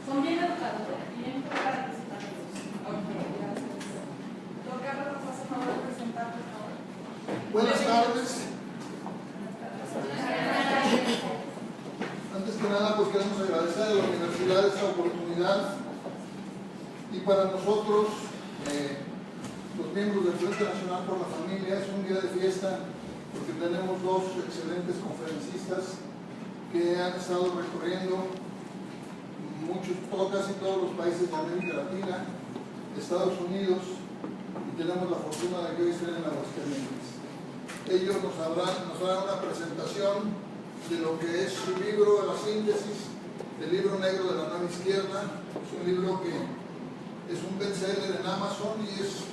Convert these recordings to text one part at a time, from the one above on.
Son bien educados, bien participativos. Ok, gracias. Don Carlos, ¿nos hace favor de presentar, por favor? Buenas tardes. Antes que nada, pues queremos agradecer a la universidad esta oportunidad, y para nosotros, los miembros del Frente Nacional por la Familia, es un día de fiesta porque tenemos dos excelentes conferencistas que han estado recorriendo casi todos los países de América Latina, Estados Unidos, y tenemos la fortuna de que hoy estén en Aguascalientes. Ellos nos harán una presentación de lo que es su libro, la síntesis del Libro Negro de la Nueva Izquierda. Es un libro que es un bestseller en Amazon y es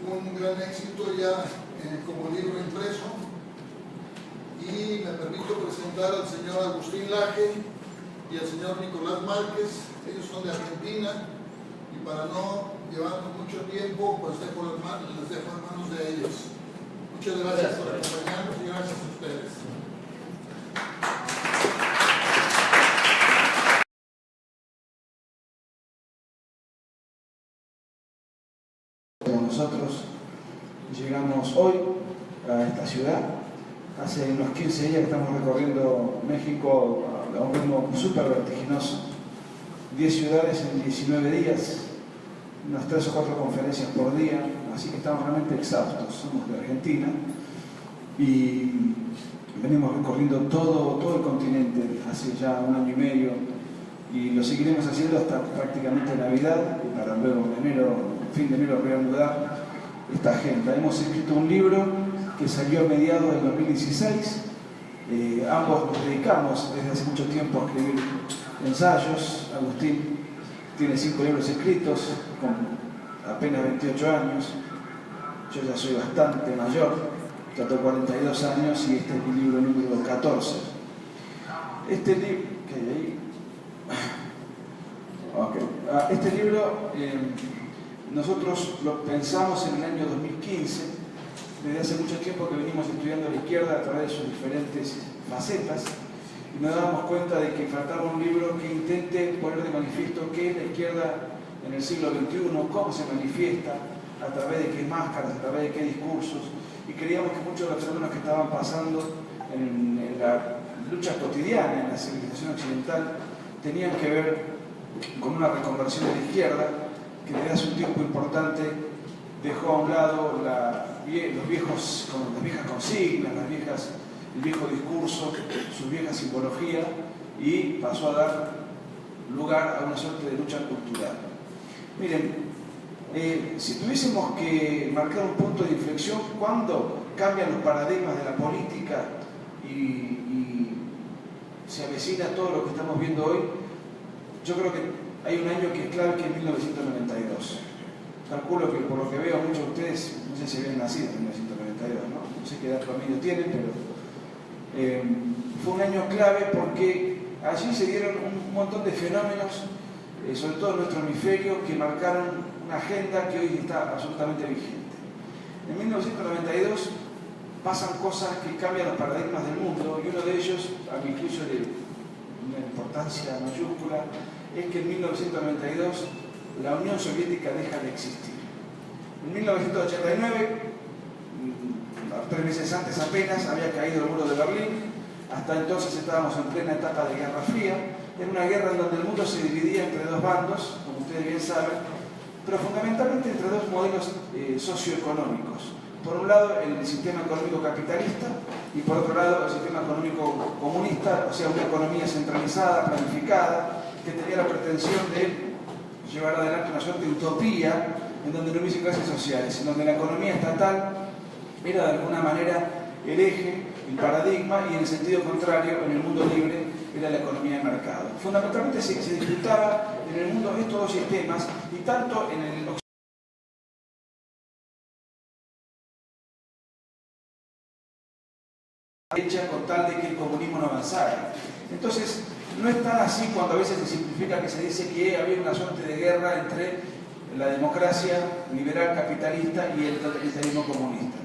un gran éxito ya como libro impreso. Y me permito presentar al señor Agustín Laje y al señor Nicolás Márquez. Ellos son de Argentina, y para no llevarnos mucho tiempo, pues les dejo en manos de ellos. Muchas gracias por acompañarnos y gracias a ustedes. Nosotros llegamos hoy a esta ciudad. Hace unos 15 días que estamos recorriendo México a un ritmo súper vertiginoso. 10 ciudades en 19 días, unas 3 o 4 conferencias por día, así que estamos realmente exhaustos. Somos de Argentina y venimos recorriendo todo el continente hace ya un año y medio, y lo seguiremos haciendo hasta prácticamente Navidad, para luego en enero, fin de enero, reanudar esta agenda. Hemos escrito un libro que salió a mediados del 2016. Ambos nos dedicamos desde hace mucho tiempo a escribir ensayos. Agustín tiene 5 libros escritos con apenas 28 años. Yo ya soy bastante mayor, ya tengo 42 años y este es mi libro número 14. Este libro... ¿qué hay ahí? Okay. Este libro nosotros lo pensamos en el año 2015. Desde hace mucho tiempo que venimos estudiando la izquierda a través de sus diferentes facetas, y nos dábamos cuenta de que faltaba un libro que intente poner de manifiesto qué es la izquierda en el siglo XXI, cómo se manifiesta, a través de qué máscaras, a través de qué discursos, y creíamos que muchos de los fenómenos que estaban pasando en la lucha cotidiana en la civilización occidental tenían que ver con una reconversión de la izquierda que desde hace un tiempo importante dejó a un lado las viejas consignas, el viejo discurso, su vieja simbología, y pasó a dar lugar a una suerte de lucha cultural. Miren, si tuviésemos que marcar un punto de inflexión, ¿cuándo cambian los paradigmas de la política y se avecina todo lo que estamos viendo hoy? Yo creo que hay un año que es clave, que es 1992. Calculo que, por lo que veo, muchos de ustedes, no sé si habían nacido en 1992, ¿no? No sé qué edad promedio tienen, pero fue un año clave porque allí se dieron un montón de fenómenos, sobre todo en nuestro hemisferio, que marcaron una agenda que hoy está absolutamente vigente. En 1992 pasan cosas que cambian los paradigmas del mundo, y uno de ellos, a mi juicio de una importancia mayúscula, es que en 1992 la Unión Soviética deja de existir. En 1989, 3 meses antes apenas, había caído el muro de Berlín. Hasta entonces estábamos en plena etapa de Guerra Fría, en una guerra en donde el mundo se dividía entre dos bandos, como ustedes bien saben, pero fundamentalmente entre dos modelos socioeconómicos. Por un lado, el sistema económico capitalista, y por otro lado, el sistema económico comunista, o sea, una economía centralizada, planificada, que tenía la pretensión de llevar adelante una suerte de utopía en donde no hubiese clases sociales, en donde la economía estatal era de alguna manera el eje, el paradigma, y en el sentido contrario, en el mundo libre, era la economía de mercado. Fundamentalmente se disputaba en el mundo estos dos sistemas, y tanto en el hecha con tal de que el comunismo no avanzara. Entonces, no es tan así cuando a veces se simplifica, que se dice que había una suerte de guerra entre la democracia liberal capitalista y el totalitarismo comunista.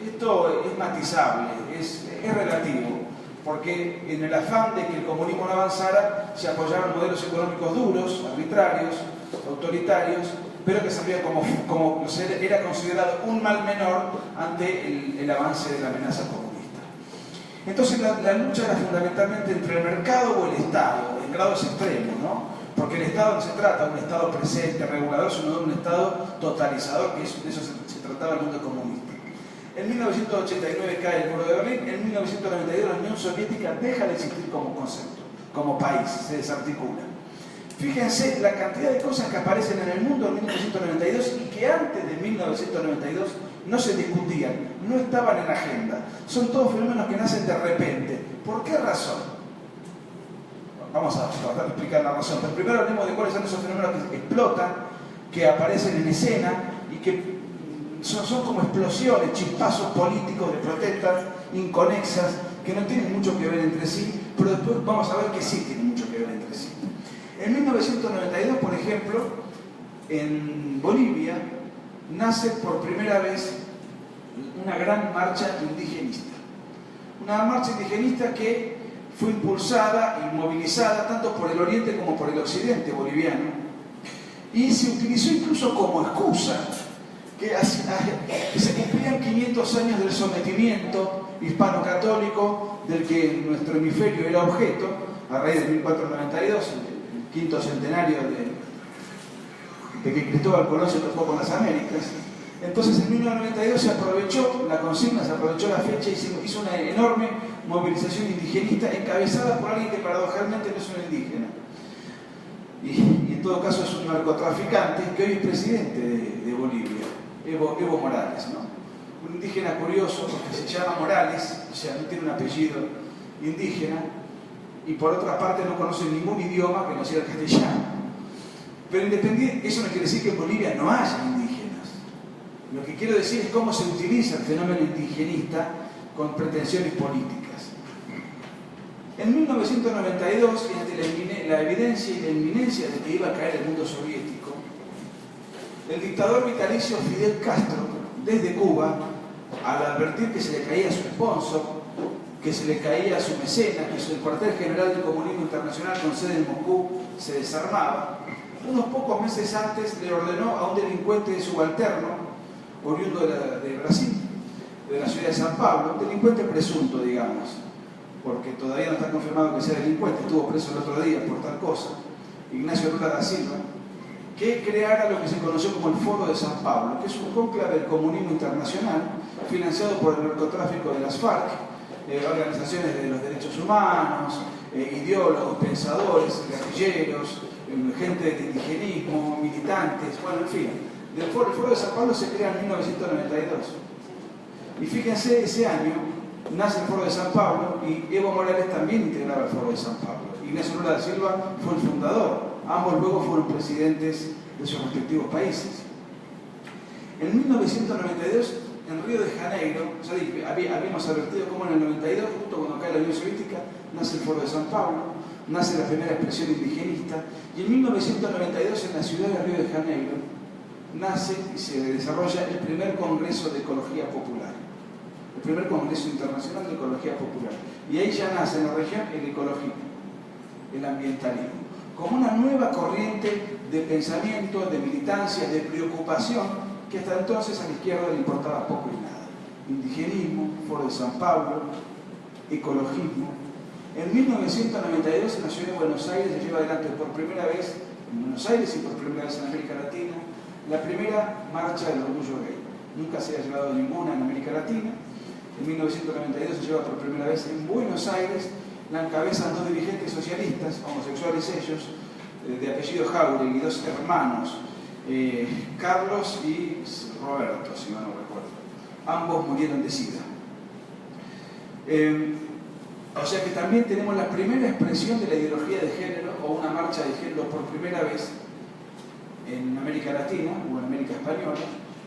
Esto es matizable, es relativo. porque en el afán de que el comunismo no avanzara, se apoyaron modelos económicos duros, arbitrarios, autoritarios, pero que servían como era considerado un mal menor ante el avance de la amenaza comunista. Entonces la lucha era fundamentalmente entre el mercado o el Estado, en grados extremos, ¿no? Porque el Estado no se trata de un Estado presente, regulador, sino de un Estado totalizador, que de eso se trataba el mundo comunista. En 1989 cae el muro de Berlín, en 1992 la Unión Soviética deja de existir como concepto, como país, se desarticula. Fíjense la cantidad de cosas que aparecen en el mundo en 1992 y que antes de 1992 no se discutían, no estaban en la agenda. Son todos fenómenos que nacen de repente. ¿Por qué razón? Vamos a tratar de explicar la razón. Pero primero hablemos de cuáles son esos fenómenos que explotan, que aparecen en escena y que son como explosiones, chispazos políticos de protestas inconexas que no tienen mucho que ver entre sí, pero después vamos a ver que sí tienen mucho que ver entre sí. En 1992, por ejemplo, en Bolivia, nace por primera vez una gran marcha indigenista. Una marcha indigenista que fue impulsada y movilizada tanto por el oriente como por el occidente boliviano. Y se utilizó incluso como excusa que se cumplían 500 años del sometimiento hispano-católico del que nuestro hemisferio era objeto, a raíz de 1492, el quinto centenario de que Cristóbal Colón se topó con las Américas. Entonces en 1992 se aprovechó la consigna, se aprovechó la fecha y hizo una enorme movilización indigenista encabezada por alguien que paradojalmente no es un indígena. Y en todo caso es un narcotraficante que hoy es presidente de Bolivia, Evo Morales, ¿no? Un indígena curioso porque se llama Morales, o sea, no tiene un apellido indígena, y por otra parte no conoce ningún idioma que no sea el castellano. Pero independiente, eso no quiere decir que en Bolivia no haya indígenas. Lo que quiero decir es cómo se utiliza el fenómeno indigenista con pretensiones políticas. En 1992, y ante la evidencia y la inminencia de que iba a caer el mundo soviético, el dictador vitalicio Fidel Castro, desde Cuba, al advertir que se le caía su sponsor, que se le caía su mecenas, que el cuartel general del comunismo internacional con sede en Moscú se desarmaba, unos pocos meses antes le ordenó a un delincuente subalterno, oriundo de Brasil, de la ciudad de San Pablo, un delincuente presunto, digamos, porque todavía no está confirmado que sea delincuente, estuvo preso el otro día por tal cosa, Ignacio Lula da Silva, que creara lo que se conoció como el Foro de San Pablo, que es un cónclave del comunismo internacional, financiado por el narcotráfico de las FARC, organizaciones de los derechos humanos, ideólogos, pensadores, guerrilleros, gente del indigenismo, militantes, bueno, en fin. El Foro de San Pablo se crea en 1992. Y fíjense, ese año nace el Foro de San Pablo y Evo Morales también integraba el Foro de San Pablo. Ignacio Lula da Silva fue el fundador. Ambos luego fueron presidentes de sus respectivos países. En 1992, en Río de Janeiro, ya habíamos advertido cómo en el 92, justo cuando cae la Unión Soviética, nace el Foro de San Pablo, nace la primera expresión indigenista, y en 1992, en la ciudad de Río de Janeiro, nace y se desarrolla el primer Congreso de Ecología Popular, el primer Congreso Internacional de Ecología Popular. Y ahí ya nace en la región el ecologismo, el ambientalismo, como una nueva corriente de pensamiento, de militancia, de preocupación, que hasta entonces a la izquierda le importaba poco y nada. Indigenismo, Foro de San Pablo, ecologismo. En 1992, en la ciudad de Buenos Aires, se lleva adelante por primera vez en Buenos Aires y por primera vez en América Latina la primera marcha del orgullo gay. Nunca se ha llevado ninguna en América Latina. En 1992 se lleva por primera vez en Buenos Aires, la encabezan dos dirigentes socialistas, homosexuales ellos, de apellido Jauregui, dos hermanos, Carlos y Roberto, si mal no recuerdo. Ambos murieron de SIDA. O sea que también tenemos la primera expresión de la ideología de género, o una marcha de género por primera vez en América Latina o en América Española,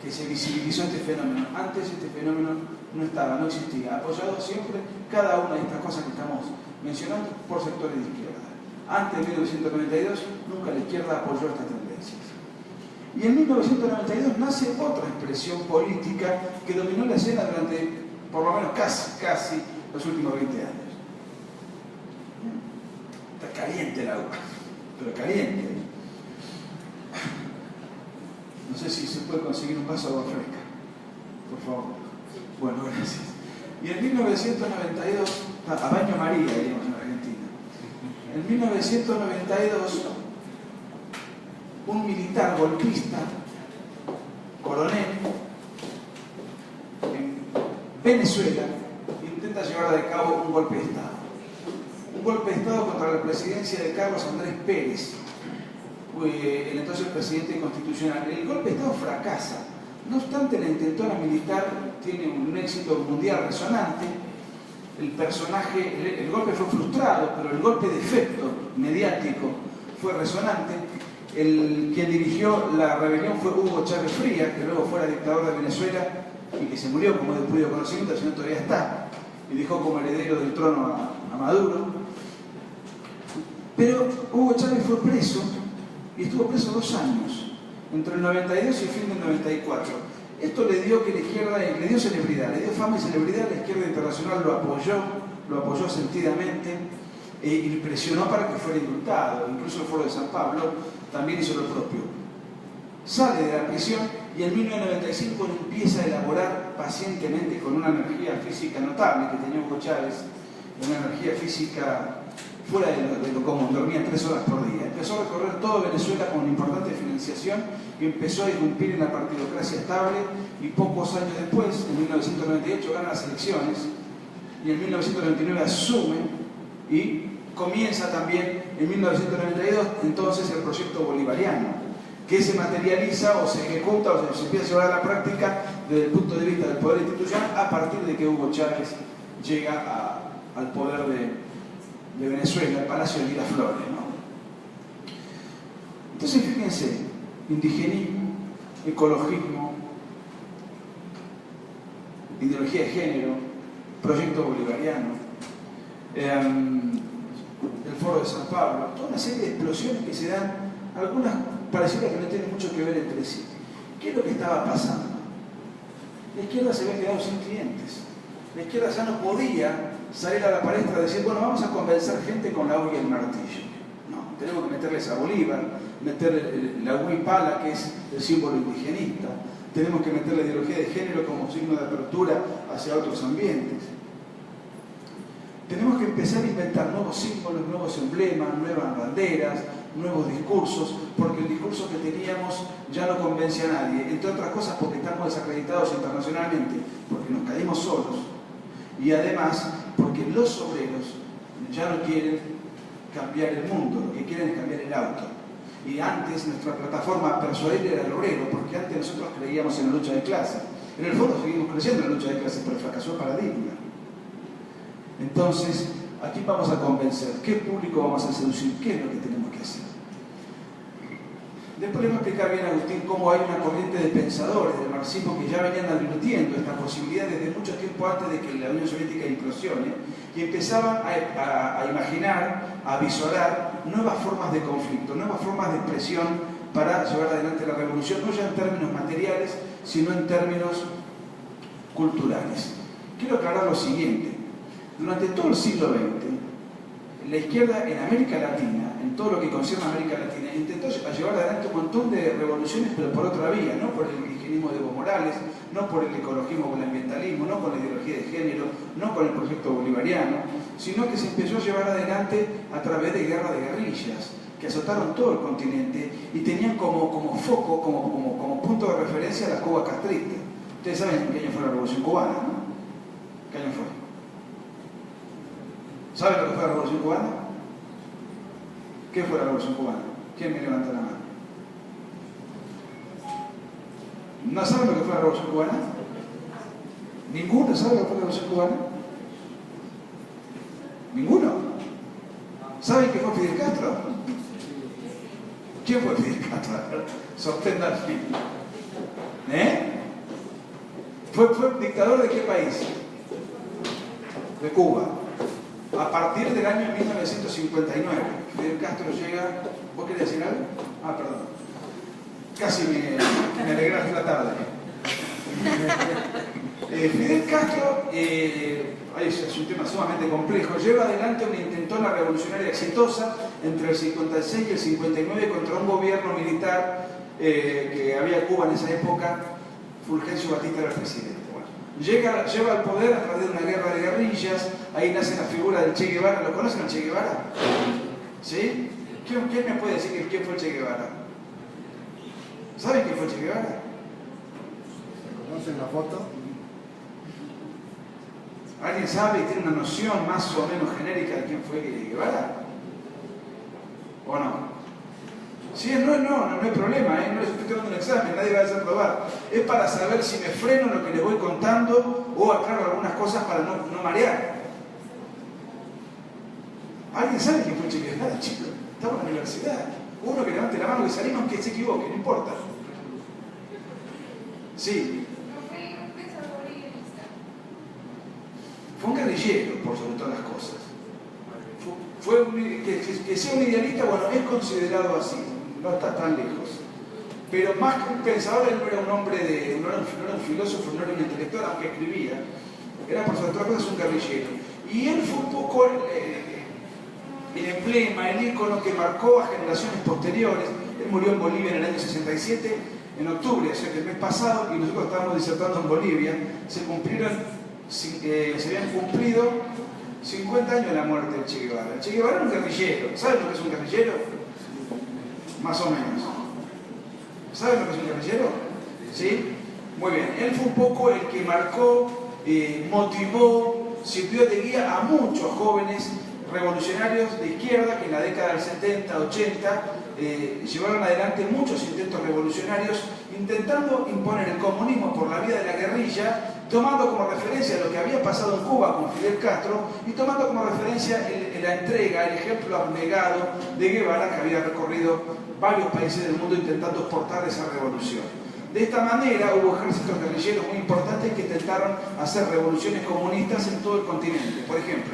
que se visibilizó este fenómeno. Antes este fenómeno no estaba, no existía, apoyado siempre cada una de estas cosas que estamos mencionando por sectores de izquierda. Antes de 1992 nunca la izquierda apoyó estas tendencias. Y en 1992 nace otra expresión política que dominó la escena durante por lo menos casi los últimos 20 años. caliente el agua, pero caliente. No sé si se puede conseguir un vaso de agua fresca, por favor. Bueno, gracias. Y en 1992, a baño María, diríamos en Argentina. En 1992, un militar golpista, coronel, en Venezuela, intenta llevar a cabo un golpe de Estado. Un golpe de Estado contra la presidencia de Carlos Andrés Pérez, el entonces presidente constitucional. El golpe de Estado fracasa. No obstante, la intentona militar tiene un éxito mundial resonante. El golpe fue frustrado, pero el golpe de efecto mediático fue resonante. Quien dirigió la rebelión fue Hugo Chávez Frías, que luego fuera dictador de Venezuela y que se murió como de público conocimiento, el señor todavía está, y dejó como heredero del trono a Maduro. Pero Hugo Chávez fue preso, y estuvo preso 2 años, entre el 92 y el fin del 94. Esto le dio que la izquierda, le dio celebridad, le dio fama y celebridad. La izquierda internacional lo apoyó sentidamente y presionó para que fuera indultado. Incluso el Foro de San Pablo también hizo lo propio. Sale de la prisión y en 1995 empieza a elaborar pacientemente, con una energía física notable que tenía Hugo Chávez, una energía física fuera de lo común, dormía 3 horas por día. Empezó a recorrer todo Venezuela con importante financiación y empezó a irrumpir en la partidocracia estable, y pocos años después, en 1998, gana las elecciones y en 1999 asume y comienza también en 1992 entonces el proyecto bolivariano, que se materializa o se ejecuta o se empieza a llevar a la práctica desde el punto de vista del poder institucional a partir de que Hugo Chávez llega al poder de Venezuela, el Palacio de Miraflores, ¿no? Entonces, fíjense, indigenismo, ecologismo, ideología de género, proyecto bolivariano, el Foro de San Pablo, toda una serie de explosiones que se dan, algunas pareciera que no tienen mucho que ver entre sí. ¿Qué es lo que estaba pasando? La izquierda se había quedado sin clientes. La izquierda ya no podía salir a la palestra y decir, bueno, vamos a convencer gente con la hoja y el martillo. No, tenemos que meterles a Bolívar, meterle la huipala, que es el símbolo indigenista, tenemos que meter la ideología de género como signo de apertura hacia otros ambientes. Tenemos que empezar a inventar nuevos símbolos, nuevos emblemas, nuevas banderas, nuevos discursos, porque el discurso que teníamos ya no convence a nadie, entre otras cosas porque estamos desacreditados internacionalmente, porque nos caímos solos, y además porque los obreros ya no quieren cambiar el mundo, lo que quieren es cambiar el auto. Y antes nuestra plataforma persuasiva era el obrero, porque antes nosotros creíamos en la lucha de clases. En el fondo seguimos creciendo en la lucha de clases, pero fracasó el paradigma. Entonces, aquí vamos a convencer, ¿qué público vamos a seducir? ¿Qué es lo que tenemos que hacer? Después les voy a explicar bien a Agustín cómo hay una corriente de pensadores del marxismo que ya venían advirtiendo esta posibilidad desde mucho tiempo antes de que la Unión Soviética implosione, y empezaban a imaginar, a visorar nuevas formas de conflicto, nuevas formas de expresión para llevar adelante la revolución, no ya en términos materiales, sino en términos culturales. Quiero aclarar lo siguiente. Durante todo el siglo XX, la izquierda en América Latina, en todo lo que concierne a América Latina, intentó llevar adelante un montón de revoluciones, pero por otra vía, no por el indigenismo de Evo Morales, no por el ecologismo o el ambientalismo, no con la ideología de género, no con el proyecto bolivariano, sino que se empezó a llevar adelante a través de guerras de guerrillas, que azotaron todo el continente y tenían como foco, como punto de referencia a la Cuba castrista. Ustedes saben en qué año fue la Revolución Cubana, ¿no? ¿Qué año fue? ¿Saben lo que fue la Revolución Cubana? ¿Qué fue la Revolución Cubana? ¿Quién me levanta la mano? ¿No saben lo que fue la Revolución Cubana? ¿Ninguno sabe lo que fue la Revolución Cubana? ¿Ninguno? ¿Saben qué fue Fidel Castro? ¿Quién fue Fidel Castro? Sorprenda al fin. ¿Fue dictador de qué país? De Cuba. A partir del año 1959, Fidel Castro llega... ¿Vos querés decir algo? Ah, perdón. Casi me alegraste la tarde. Fidel Castro, es un tema sumamente complejo, lleva adelante una intentona revolucionaria exitosa entre el 56 y el 59 contra un gobierno militar que había en Cuba en esa época. Fulgencio Batista era el presidente. Bueno, lleva al poder a través de una guerra de guerrillas. Ahí nace la figura del Che Guevara. ¿Lo conocen al Che Guevara? ¿Sí? ¿Quién me puede decir quién fue el Che Guevara? ¿Saben quién fue el Che Guevara? ¿Conocen la foto? ¿Alguien sabe y tiene una noción más o menos genérica de quién fue Guevara? ¿O no? Sí, no hay problema, no les estoy dando un examen, nadie va a hacer probar. Es para saber si me freno en lo que les voy contando o aclaro algunas cosas para no marear. ¿Alguien sabe quién fue Che Guevara, chicos? Estamos en la universidad. Uno que levante la mano y salimos que se equivoque, no importa. Sí. Fue un guerrillero, por sobre todas las cosas. Que sea un idealista, bueno, es considerado así, no está tan lejos. Pero más que un pensador, él no era un hombre no era un filósofo, no era un intelectual, aunque escribía. Era por sobre todas las cosas un guerrillero. Y él fue un poco el emblema, el ícono que marcó a generaciones posteriores. Él murió en Bolivia en el año 67, en octubre, o sea que el mes pasado, y nosotros estábamos disertando en Bolivia, se habían cumplido 50 años de la muerte del Che Guevara. El Che Guevara era un guerrillero. ¿Saben lo que es un guerrillero? Más o menos. ¿Saben lo que es un guerrillero? ¿Sí? Muy bien. Él fue un poco el que marcó, motivó, sirvió de guía a muchos jóvenes revolucionarios de izquierda que en la década del 70, 80 llevaron adelante muchos intentos revolucionarios intentando imponer el comunismo por la vía de la guerrilla, tomando como referencia lo que había pasado en Cuba con Fidel Castro y tomando como referencia la entrega, el ejemplo abnegado de Guevara, que había recorrido varios países del mundo intentando exportar esa revolución. De esta manera hubo ejércitos guerrilleros muy importantes que intentaron hacer revoluciones comunistas en todo el continente. Por ejemplo,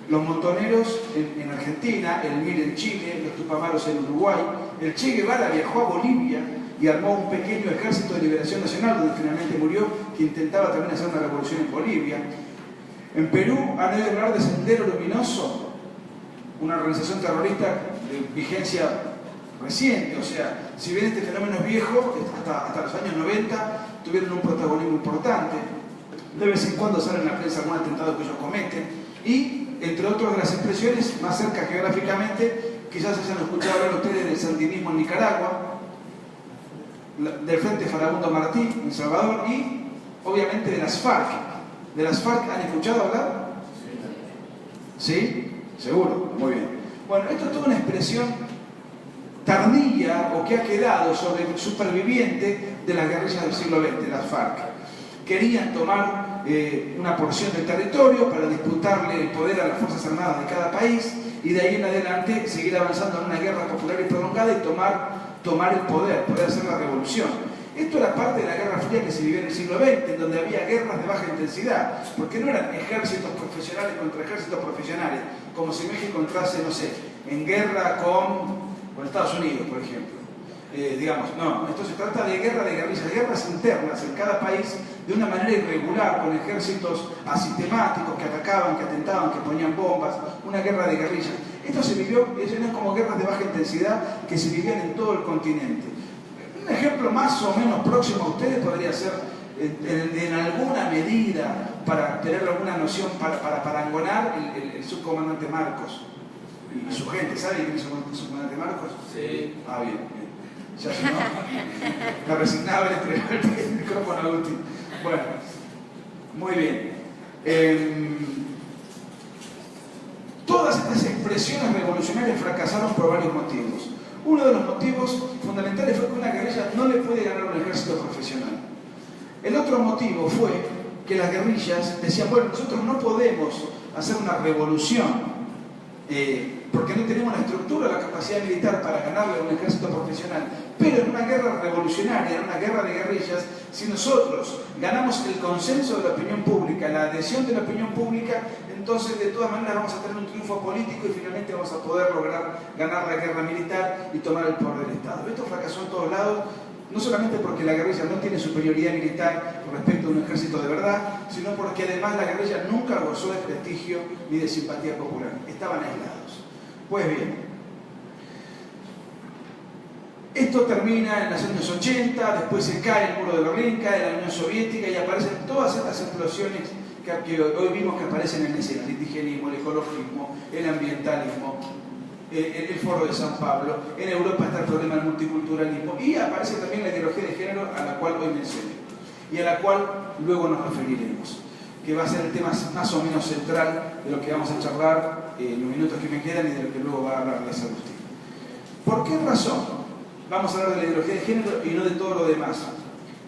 los montoneros en Argentina, el MIR en Chile, los Tupamaros en Uruguay. El Che Guevara viajó a Bolivia y armó un pequeño ejército de liberación nacional, donde finalmente murió, que intentaba también hacer una revolución en Bolivia. En Perú han oído hablar de Sendero Luminoso, una organización terrorista de vigencia reciente, o sea, si bien este fenómeno es viejo, hasta los años 90 tuvieron un protagonismo importante. De vez en cuando sale en la prensa algún atentado que ellos cometen y, entre otras de las expresiones más cerca geográficamente, quizás hayan escuchado hablar ustedes del sandinismo en Nicaragua, del Frente Farabundo Martí en Salvador y, obviamente, de las FARC. ¿De las FARC han escuchado hablar? ¿Sí? ¿Seguro? Muy bien. Bueno, esto es toda una expresión tardía o que ha quedado sobre el superviviente de las guerrillas del siglo XX, las FARC. Querían tomar una porción del territorio para disputarle el poder a las Fuerzas Armadas de cada país y de ahí en adelante seguir avanzando en una guerra popular y prolongada y tomar el poder hacer la revolución. Esto era parte de la Guerra Fría que se vivía en el siglo XX, en donde había guerras de baja intensidad, porque no eran ejércitos profesionales contra ejércitos profesionales, como si México entrase, no sé, en guerra con Estados Unidos, por ejemplo. Digamos, no, esto se trata de guerra de guerrillas, guerras internas en cada país de una manera irregular, con ejércitos asistemáticos que atacaban, que atentaban, que ponían bombas, una guerra de guerrillas. Esto se vivió, eran como guerras de baja intensidad que se vivían en todo el continente. Un ejemplo más o menos próximo a ustedes podría ser, en alguna medida, para tener alguna noción, para parangonar, el subcomandante Marcos y su gente. ¿Sabe quién es el subcomandante Marcos? Sí. Ah, bien. Ya se no, la resignaba y le entregó el micrófono a Guti. Bueno, muy bien. Todas estas expresiones revolucionarias fracasaron por varios motivos. Uno de los motivos fundamentales fue que una guerrilla no le puede ganar a un ejército profesional. El otro motivo fue que las guerrillas decían, bueno, nosotros no podemos hacer una revolución porque no tenemos la estructura, la capacidad militar para ganarle a un ejército profesional. Pero en una guerra revolucionaria, en una guerra de guerrillas, si nosotros ganamos el consenso de la opinión pública, la adhesión de la opinión pública, entonces de todas maneras vamos a tener un triunfo político y finalmente vamos a poder lograr ganar la guerra militar y tomar el poder del Estado. Esto fracasó en todos lados, No solamente porque la guerrilla no tiene superioridad militar respecto a un ejército de verdad, sino porque además la guerrilla nunca gozó de prestigio ni de simpatía popular. Estaban aislados. Pues bien, esto termina en los años 80, después se cae el muro de Berlín, cae la Unión Soviética y aparecen todas estas explosiones que hoy vimos que aparecen en escena: el indigenismo, el ecologismo, el ambientalismo, el Foro de San Pablo. En Europa está el problema del multiculturalismo y aparece también la ideología de género, a la cual hoy mencioné y a la cual luego nos referiremos, que va a ser el tema más o menos central de lo que vamos a charlar en los minutos que me quedan y de lo que luego va a hablarles Agustín. ¿Por qué razón vamos a hablar de la ideología de género y no de todo lo demás?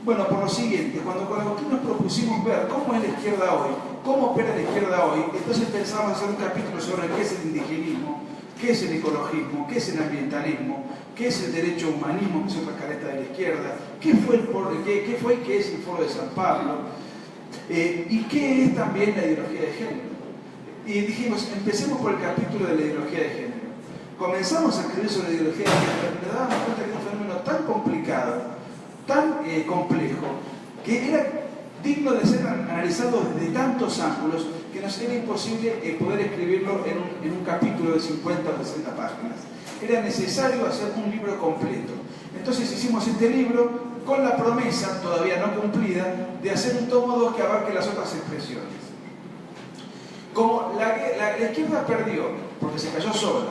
Bueno, por lo siguiente: cuando con Agustín nos propusimos ver cómo es la izquierda hoy, cómo opera la izquierda hoy, entonces pensamos hacer un capítulo sobre qué es el indigenismo, qué es el ecologismo, qué es el ambientalismo, qué es el derecho humanismo, que es otra careta de la izquierda, qué fue y qué es el Foro de San Pablo, y qué es también la ideología de género. Y dijimos, empecemos por el capítulo de la ideología de género. Comenzamos a escribir sobre la ideología de género y nos dábamos cuenta que era un fenómeno tan complicado, tan complejo, que era digno de ser analizado desde tantos ángulos que nos era imposible poder escribirlo en un capítulo de 50 o 60 páginas. Era necesario hacer un libro completo. Entonces hicimos este libro con la promesa, todavía no cumplida, de hacer un tomo 2 que abarque las otras expresiones. Como la izquierda perdió, porque se cayó sola,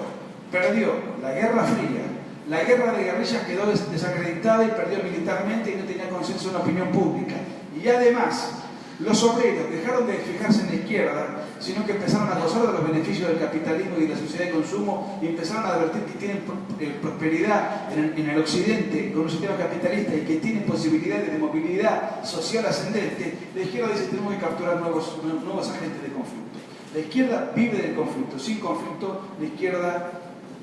perdió la Guerra Fría, la guerra de guerrillas quedó desacreditada y perdió militarmente y no tenía consenso en la opinión pública. Y además, los obreros dejaron de fijarse en la izquierda, sino que empezaron a gozar de los beneficios del capitalismo y de la sociedad de consumo y empezaron a advertir que tienen prosperidad en el occidente con un sistema capitalista y que tienen posibilidades de movilidad social ascendente. La izquierda dice: tenemos que capturar nuevos agentes de conflicto. La izquierda vive del conflicto. Sin conflicto, la izquierda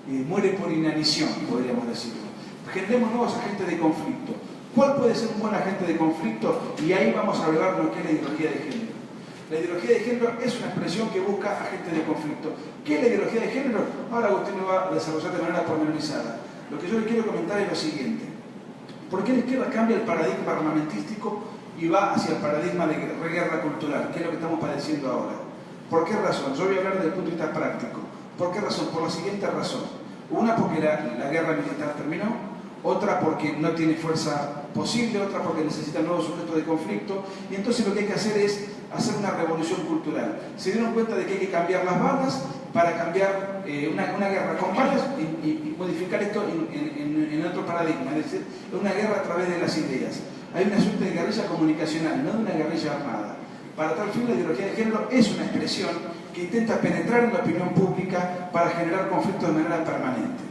muere por inanición, podríamos decirlo. Generemos nuevos agentes de conflicto. ¿Cuál puede ser un buen agente de conflicto? Y ahí vamos a hablar de lo que es la ideología de género. La ideología de género es una expresión que busca agentes de conflicto. ¿Qué es la ideología de género? Ahora Agustín lo va a desarrollar de manera pormenorizada. Lo que yo le quiero comentar es lo siguiente: ¿por qué la izquierda cambia el paradigma armamentístico y va hacia el paradigma de guerra cultural, que es lo que estamos padeciendo ahora? ¿Por qué razón? Yo voy a hablar desde el punto de vista práctico. ¿Por qué razón? Por la siguiente razón. Una, porque la guerra militar terminó. Otra, porque no tiene fuerza posible. Otra, porque necesita nuevos sujetos de conflicto. Y entonces lo que hay que hacer es hacer una revolución cultural. Se dieron cuenta de que hay que cambiar las balas para cambiar una guerra con balas y modificar esto en otro paradigma. Es decir, una guerra a través de las ideas. Hay una suerte de guerrilla comunicacional, no de una guerrilla armada. Para tal fin, la ideología de género es una expresión que intenta penetrar en la opinión pública para generar conflictos de manera permanente.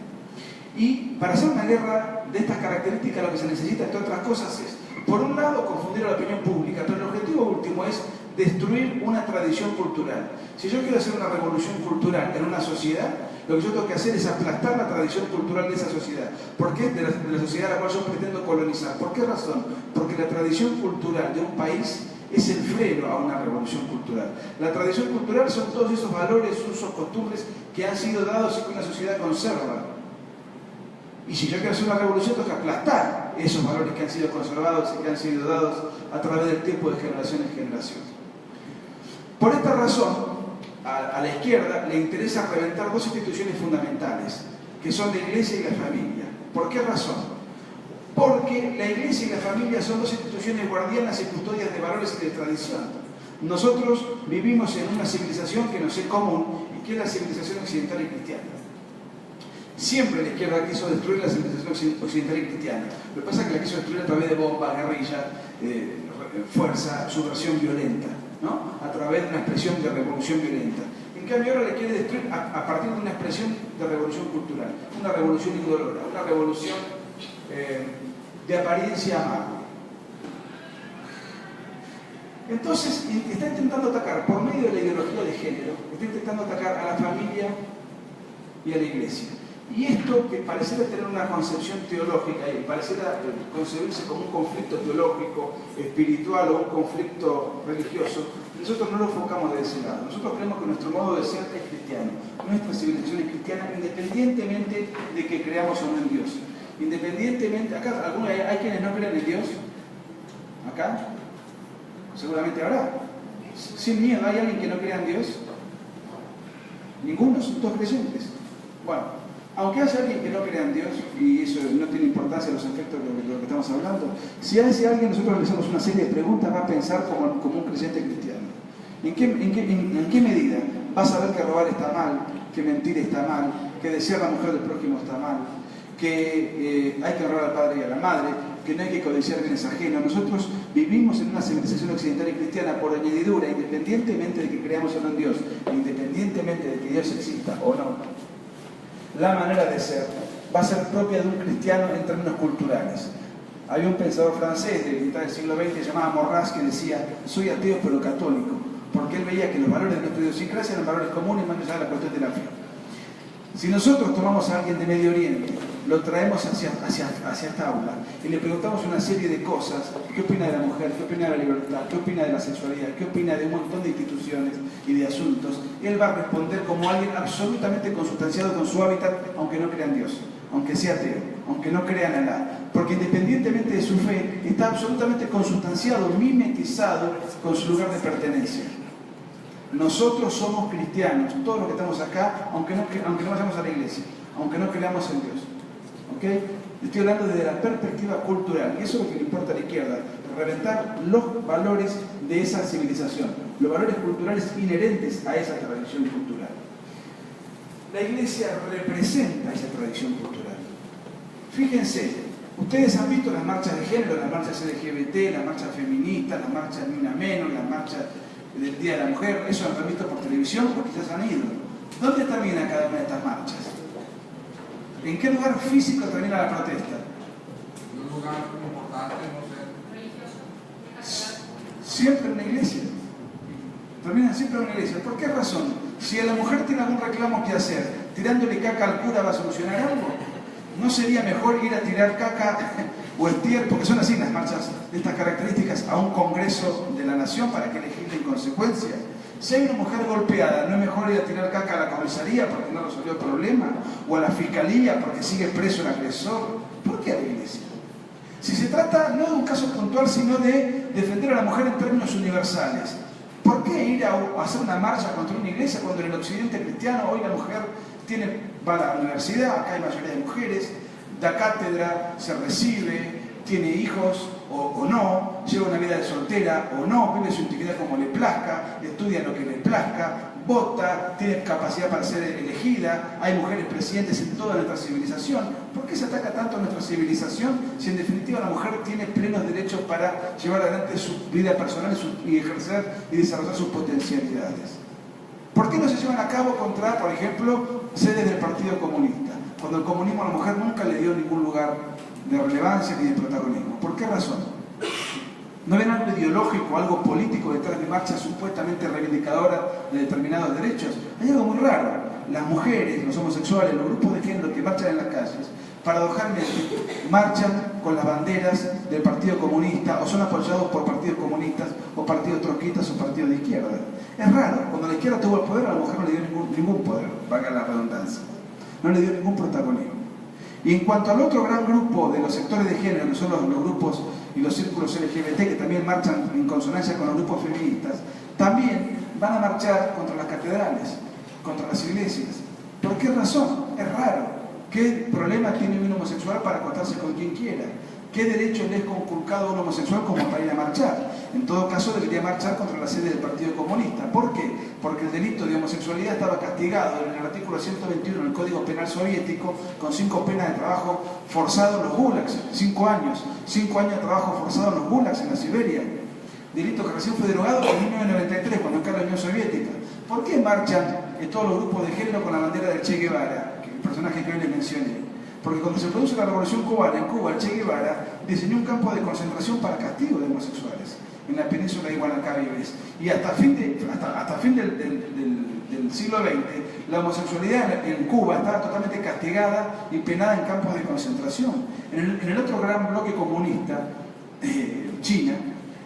Y para hacer una guerra de estas características, lo que se necesita, entre otras cosas, es, por un lado, confundir a la opinión pública, pero el objetivo último es destruir una tradición cultural. Si yo quiero hacer una revolución cultural en una sociedad, lo que yo tengo que hacer es aplastar la tradición cultural de esa sociedad. ¿Por qué? De la sociedad a la cual yo pretendo colonizar. ¿Por qué razón? Porque la tradición cultural de un país es el freno a una revolución cultural. La tradición cultural son todos esos valores, usos, costumbres que han sido dados y que una sociedad conserva. Y si yo quiero hacer una revolución, tengo que aplastar esos valores que han sido conservados y que han sido dados a través del tiempo, de generación en generación. Por esta razón, a la izquierda le interesa reventar dos instituciones fundamentales, que son la Iglesia y la familia. ¿Por qué razón? Porque la Iglesia y la familia son dos instituciones guardianas y custodias de valores y de tradición. Nosotros vivimos en una civilización que nos es común y que es la civilización occidental y cristiana. Siempre la izquierda quiso destruir la civilización occidental y cristiana. Lo que pasa es que la quiso destruir a través de bombas, guerrillas, fuerza, subversión violenta, ¿no? A través de una expresión de revolución violenta. En cambio ahora la quiere destruir a partir de una expresión de revolución cultural, una revolución indolora, una revolución de apariencia amable. Entonces está intentando atacar, por medio de la ideología de género, está intentando atacar a la familia y a la Iglesia. Y esto, que pareciera tener una concepción teológica y pareciera concebirse como un conflicto teológico, espiritual o un conflicto religioso, nosotros no lo enfocamos de ese lado. Nosotros creemos que nuestro modo de ser es cristiano, nuestra civilización es cristiana, independientemente de que creamos o no en Dios. Independientemente, acá hay quienes no creen en Dios. Acá, seguramente habrá. Sin miedo, ¿hay alguien que no crea en Dios? Ninguno, son todos creyentes. Bueno, aunque haya alguien que no crea en Dios, y eso no tiene importancia los efectos de lo que estamos hablando, si a ese alguien nosotros le hacemos una serie de preguntas, va a pensar como un creyente cristiano. ¿En qué medida? Va a saber que robar está mal, que mentir está mal, que desear a la mujer del prójimo está mal, que hay que honrar al padre y a la madre, que no hay que codiciar bienes ajenos. Nosotros vivimos en una civilización occidental y cristiana por añadidura, independientemente de que creamos o no en Dios, independientemente de que Dios exista o no. La manera de ser va a ser propia de un cristiano en términos culturales. Había un pensador francés de mitad del siglo XX llamado Maurras que decía: soy ateo pero católico, porque él veía que los valores de nuestra idiosincrasia eran valores comunes más allá de la cuestión de la fe. Si nosotros tomamos a alguien de Medio Oriente, lo traemos hacia esta aula y le preguntamos una serie de cosas: ¿qué opina de la mujer? ¿Qué opina de la libertad? ¿Qué opina de la sexualidad? ¿Qué opina de un montón de instituciones y de asuntos? Él va a responder como alguien absolutamente consustanciado con su hábitat, aunque no crea en Dios, aunque sea ateo, aunque no crea en Alá, porque independientemente de su fe, está absolutamente consustanciado, mimetizado con su lugar de pertenencia. Nosotros somos cristianos, todos los que estamos acá, aunque no vayamos a la iglesia, aunque no creamos en Dios. ¿Okay? Estoy hablando desde la perspectiva cultural, y eso es lo que le importa a la izquierda: reventar los valores de esa civilización, los valores culturales inherentes a esa tradición cultural. La iglesia representa esa tradición cultural. Fíjense, ustedes han visto las marchas de género, las marchas LGBT, las marchas feministas, las marchas Ni Una Menos, las marchas del Día de la Mujer. Eso lo han visto por televisión porque quizás han ido. ¿Dónde termina cada una de estas marchas? ¿En qué lugar físico termina la protesta? En un lugar importante, no sé. Siempre en una iglesia. Terminan siempre en una iglesia. ¿Por qué razón? Si a la mujer tiene algún reclamo que hacer, tirándole caca al cura va a solucionar algo. ¿No sería mejor ir a tirar caca o estier, porque son así las marchas de estas características, a un congreso de la nación para que legisle en consecuencia? Si hay una mujer golpeada, ¿no es mejor ir a tirar caca a la comisaría porque no resolvió el problema? ¿O a la fiscalía porque sigue preso el agresor? ¿Por qué a la iglesia? Si se trata no de un caso puntual, sino de defender a la mujer en términos universales, ¿por qué ir a hacer una marcha contra una iglesia cuando en el occidente cristiano hoy la mujer va a la universidad, acá hay mayoría de mujeres, da cátedra, se recibe, tiene hijos o no, lleva una vida de soltera o no, vive su intimidad como le plazca, estudia lo que le plazca, vota, tiene capacidad para ser elegida, hay mujeres presidentes en toda nuestra civilización? ¿Por qué se ataca tanto a nuestra civilización si en definitiva la mujer tiene plenos derechos para llevar adelante su vida personal y ejercer y desarrollar sus potencialidades? ¿Por qué no se llevan a cabo contra, por ejemplo, sedes del Partido Comunista, cuando el comunismo a la mujer nunca le dio ningún lugar de relevancia ni de protagonismo? ¿Por qué razón? ¿No ven algo ideológico, algo político detrás de marchas supuestamente reivindicadoras de determinados derechos? Hay algo muy raro. Las mujeres, los homosexuales, los grupos de género que marchan en las calles, paradojalmente marchan con las banderas del Partido Comunista o son apoyados por partidos comunistas o partidos trotskistas o partidos de izquierda. Es raro, cuando la izquierda tuvo el poder, a la mujer no le dio ningún poder, valga la redundancia, no le dio ningún protagonismo. Y en cuanto al otro gran grupo de los sectores de género, que son los grupos y los círculos LGBT, que también marchan en consonancia con los grupos feministas, también van a marchar contra las catedrales, contra las iglesias. ¿Por qué razón? Es raro. ¿Qué problema tiene un homosexual para acostarse con quien quiera? ¿Qué derecho le es conculcado a un homosexual como para ir a marchar? En todo caso, debería marchar contra la sede del Partido Comunista. ¿Por qué? Porque el delito de homosexualidad estaba castigado en el artículo 121 del Código Penal soviético con 5 penas de trabajo forzado en los gulags, 5 años. 5 años de trabajo forzado en los gulags en la Siberia. Delito que recién fue derogado en 1993, cuando acá la Unión Soviética. ¿Por qué marchan todos los grupos de género con la bandera del Che Guevara, el personaje que hoy les mencioné? Porque cuando se produce la Revolución Cubana, en Cuba, el Che Guevara diseñó un campo de concentración para castigo de homosexuales en la península de Guadalcanal. Y hasta fin del siglo XX, la homosexualidad en Cuba estaba totalmente castigada y penada en campos de concentración. En el otro gran bloque comunista, China,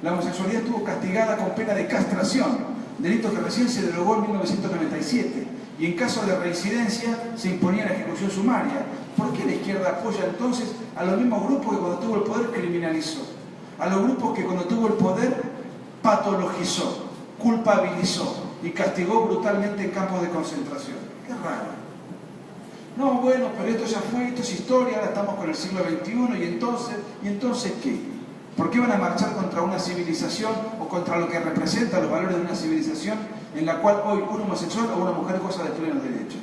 la homosexualidad estuvo castigada con pena de castración, delito que recién se derogó en 1997. y en caso de reincidencia se imponía la ejecución sumaria. ¿Por qué la izquierda apoya entonces a los mismos grupos que cuando tuvo el poder criminalizó? A los grupos que cuando tuvo el poder patologizó, culpabilizó y castigó brutalmente en campos de concentración. Qué raro. No, bueno, pero esto ya fue, esto es historia, ahora estamos con el siglo XXI, ¿y entonces qué? ¿Por qué van a marchar contra una civilización o contra lo que representa los valores de una civilización en la cual hoy un homosexual o una mujer goza de plenos derechos?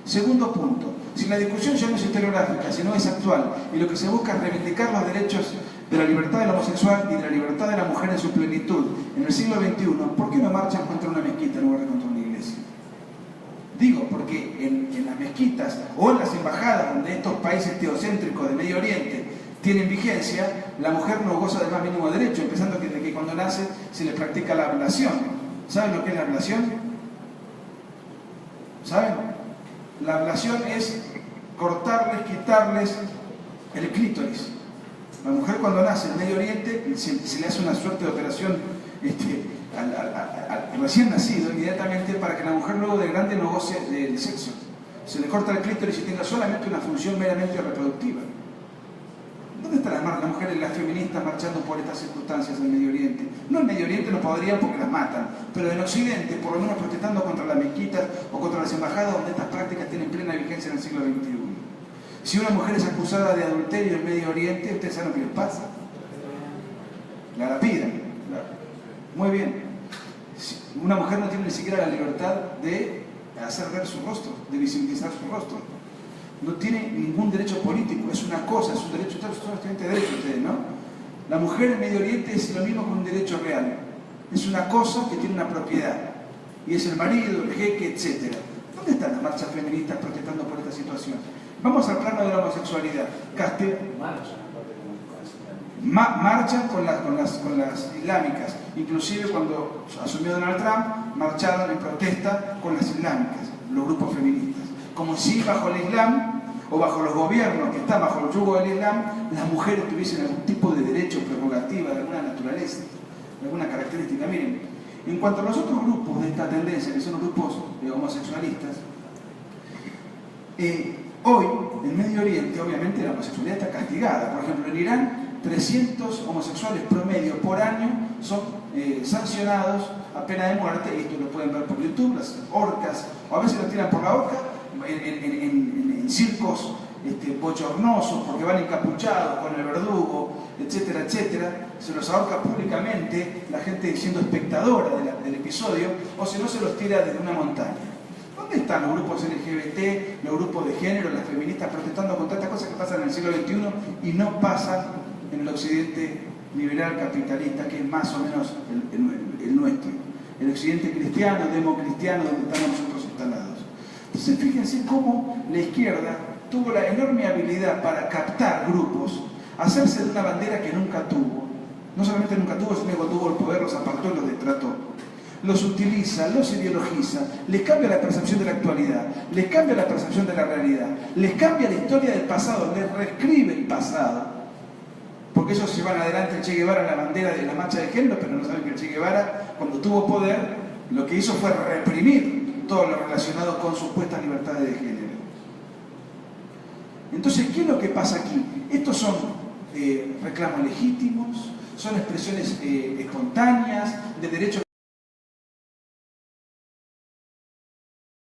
Segundo punto, si la discusión ya no es historiográfica, sino es actual, y lo que se busca es reivindicar los derechos de la libertad del homosexual y de la libertad de la mujer en su plenitud en el siglo XXI, ¿por qué no marchan contra una mezquita en lugar de contra una iglesia? Digo, porque en las mezquitas o en las embajadas donde estos países teocéntricos de Medio Oriente tienen vigencia, la mujer no goza del más mínimo derecho, empezando desde que cuando nace se le practica la ablación. ¿Saben lo que es la ablación? ¿Saben? La ablación es cortarles, quitarles el clítoris. La mujer cuando nace en Medio Oriente se le hace una suerte de operación al recién nacido inmediatamente para que la mujer luego de grande no goce del sexo. Se le corta el clítoris y tenga solamente una función meramente reproductiva. ¿Dónde están las mujeres, las feministas marchando por estas circunstancias en Medio Oriente? No, en Medio Oriente no podrían porque las matan, pero en Occidente, por lo menos protestando contra las mezquitas o contra las embajadas donde estas prácticas tienen plena vigencia en el siglo XXI. Si una mujer es acusada de adulterio en Medio Oriente, ¿ustedes saben lo que les pasa? La lapidan. Muy bien. Una mujer no tiene ni siquiera la libertad de hacer ver su rostro, de visibilizar su rostro. No tiene ningún derecho político, es una cosa, es un derecho, son estudiantes de derecho ustedes, ¿no? La mujer en Medio Oriente es lo mismo que un derecho real. Es una cosa que tiene una propiedad. Y es el marido, el jeque, etc. ¿Dónde están las marchas feministas protestando por esta situación? Vamos al plano de la homosexualidad. Marchan con las islámicas. Inclusive cuando asumió Donald Trump, marcharon en protesta con las islámicas, los grupos feministas. Como si bajo el Islam o bajo los gobiernos que están bajo el yugo del Islam, las mujeres tuviesen algún tipo de derecho, prerrogativa, de alguna naturaleza, de alguna característica. Miren, en cuanto a los otros grupos de esta tendencia, que son los grupos homosexualistas, hoy, en Medio Oriente, obviamente la homosexualidad está castigada. Por ejemplo, en Irán, 300 homosexuales promedio por año son sancionados a pena de muerte, y esto lo pueden ver por YouTube, las horcas, o a veces los tiran por la horca en circos bochornosos, porque van encapuchados con el verdugo, etcétera, etcétera. Se los ahorca públicamente, la gente siendo espectadora del episodio, o si no se los tira desde una montaña. ¿Dónde están los grupos LGBT, los grupos de género, las feministas protestando contra estas cosas que pasan en el siglo XXI y no pasan en el occidente liberal capitalista, que es más o menos el nuestro? El occidente cristiano, democristiano, donde estamos nosotros instalados. Entonces fíjense cómo la izquierda tuvo la enorme habilidad para captar grupos, hacerse de una bandera que nunca tuvo. No solamente nunca tuvo, sino que cuando tuvo el poder los apartó y los destrató. Los utiliza, los ideologiza, les cambia la percepción de la actualidad, les cambia la percepción de la realidad, les cambia la historia del pasado, les reescribe el pasado. Porque ellos llevan adelante el Che Guevara en la bandera de la marcha de género, pero no saben que el Che Guevara, cuando tuvo poder, lo que hizo fue reprimir todo lo relacionado con supuestas libertades de género. Entonces, ¿qué es lo que pasa aquí? Estos son reclamos legítimos, son expresiones espontáneas de derechos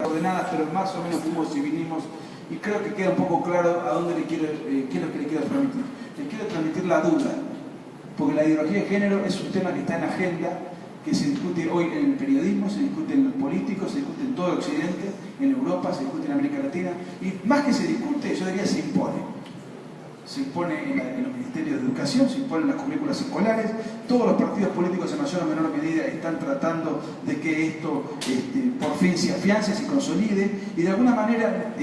ordenadas, pero más o menos fuimos y vinimos, y creo que queda un poco claro a dónde qué es lo que le quiero transmitir. Les quiero transmitir la duda, porque la ideología de género es un tema que está en agenda, que se discute hoy en el periodismo, se discute en los políticos, se discute en todo el occidente, en Europa, se discute en América Latina, y más que se discute, yo diría se impone. Se impone en los ministerios de educación, se impone en las currículas escolares. Todos los partidos políticos en mayor o menor medida están tratando de que esto por fin se afiance, se consolide, y de alguna manera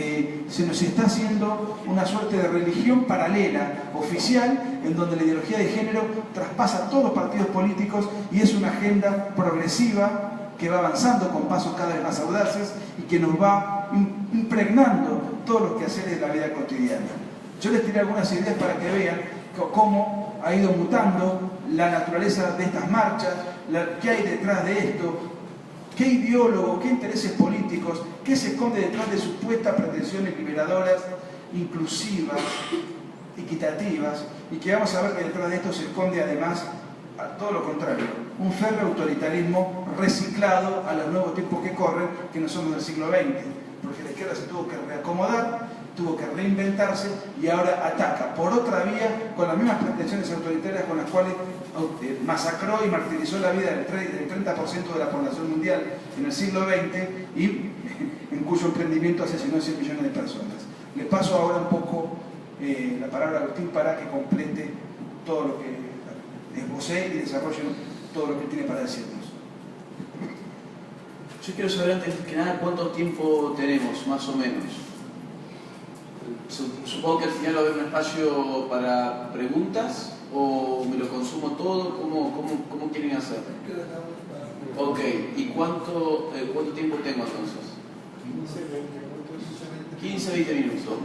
se nos está haciendo una suerte de religión paralela, oficial, en donde la ideología de género traspasa todos los partidos políticos y es una agenda progresiva que va avanzando con pasos cada vez más audaces y que nos va impregnando todos los quehaceres de la vida cotidiana. Yo les tiré algunas ideas para que vean cómo ha ido mutando la naturaleza de estas marchas, qué hay detrás de esto, qué ideólogos, qué intereses políticos, qué se esconde detrás de supuestas pretensiones liberadoras, inclusivas, equitativas, y que vamos a ver que detrás de esto se esconde además todo lo contrario, un férreo autoritarismo reciclado a los nuevos tiempos que corren, que no son los del siglo XX, porque la izquierda se tuvo que reacomodar, tuvo que reinventarse y ahora ataca por otra vía con las mismas pretensiones autoritarias con las cuales masacró y martirizó la vida del 30% de la población mundial en el siglo XX y en cuyo emprendimiento asesinó 100 millones de personas. Le paso ahora un poco la palabra a Agustín para que complete todo lo que esbocé y desarrolle todo lo que tiene para decirnos. Yo quiero saber antes que nada cuánto tiempo tenemos, más o menos. Supongo que al final va a haber un espacio para preguntas o me lo consumo todo. ¿Cómo quieren hacer? Ok, ¿y cuánto tiempo tengo entonces? 15-20 minutos.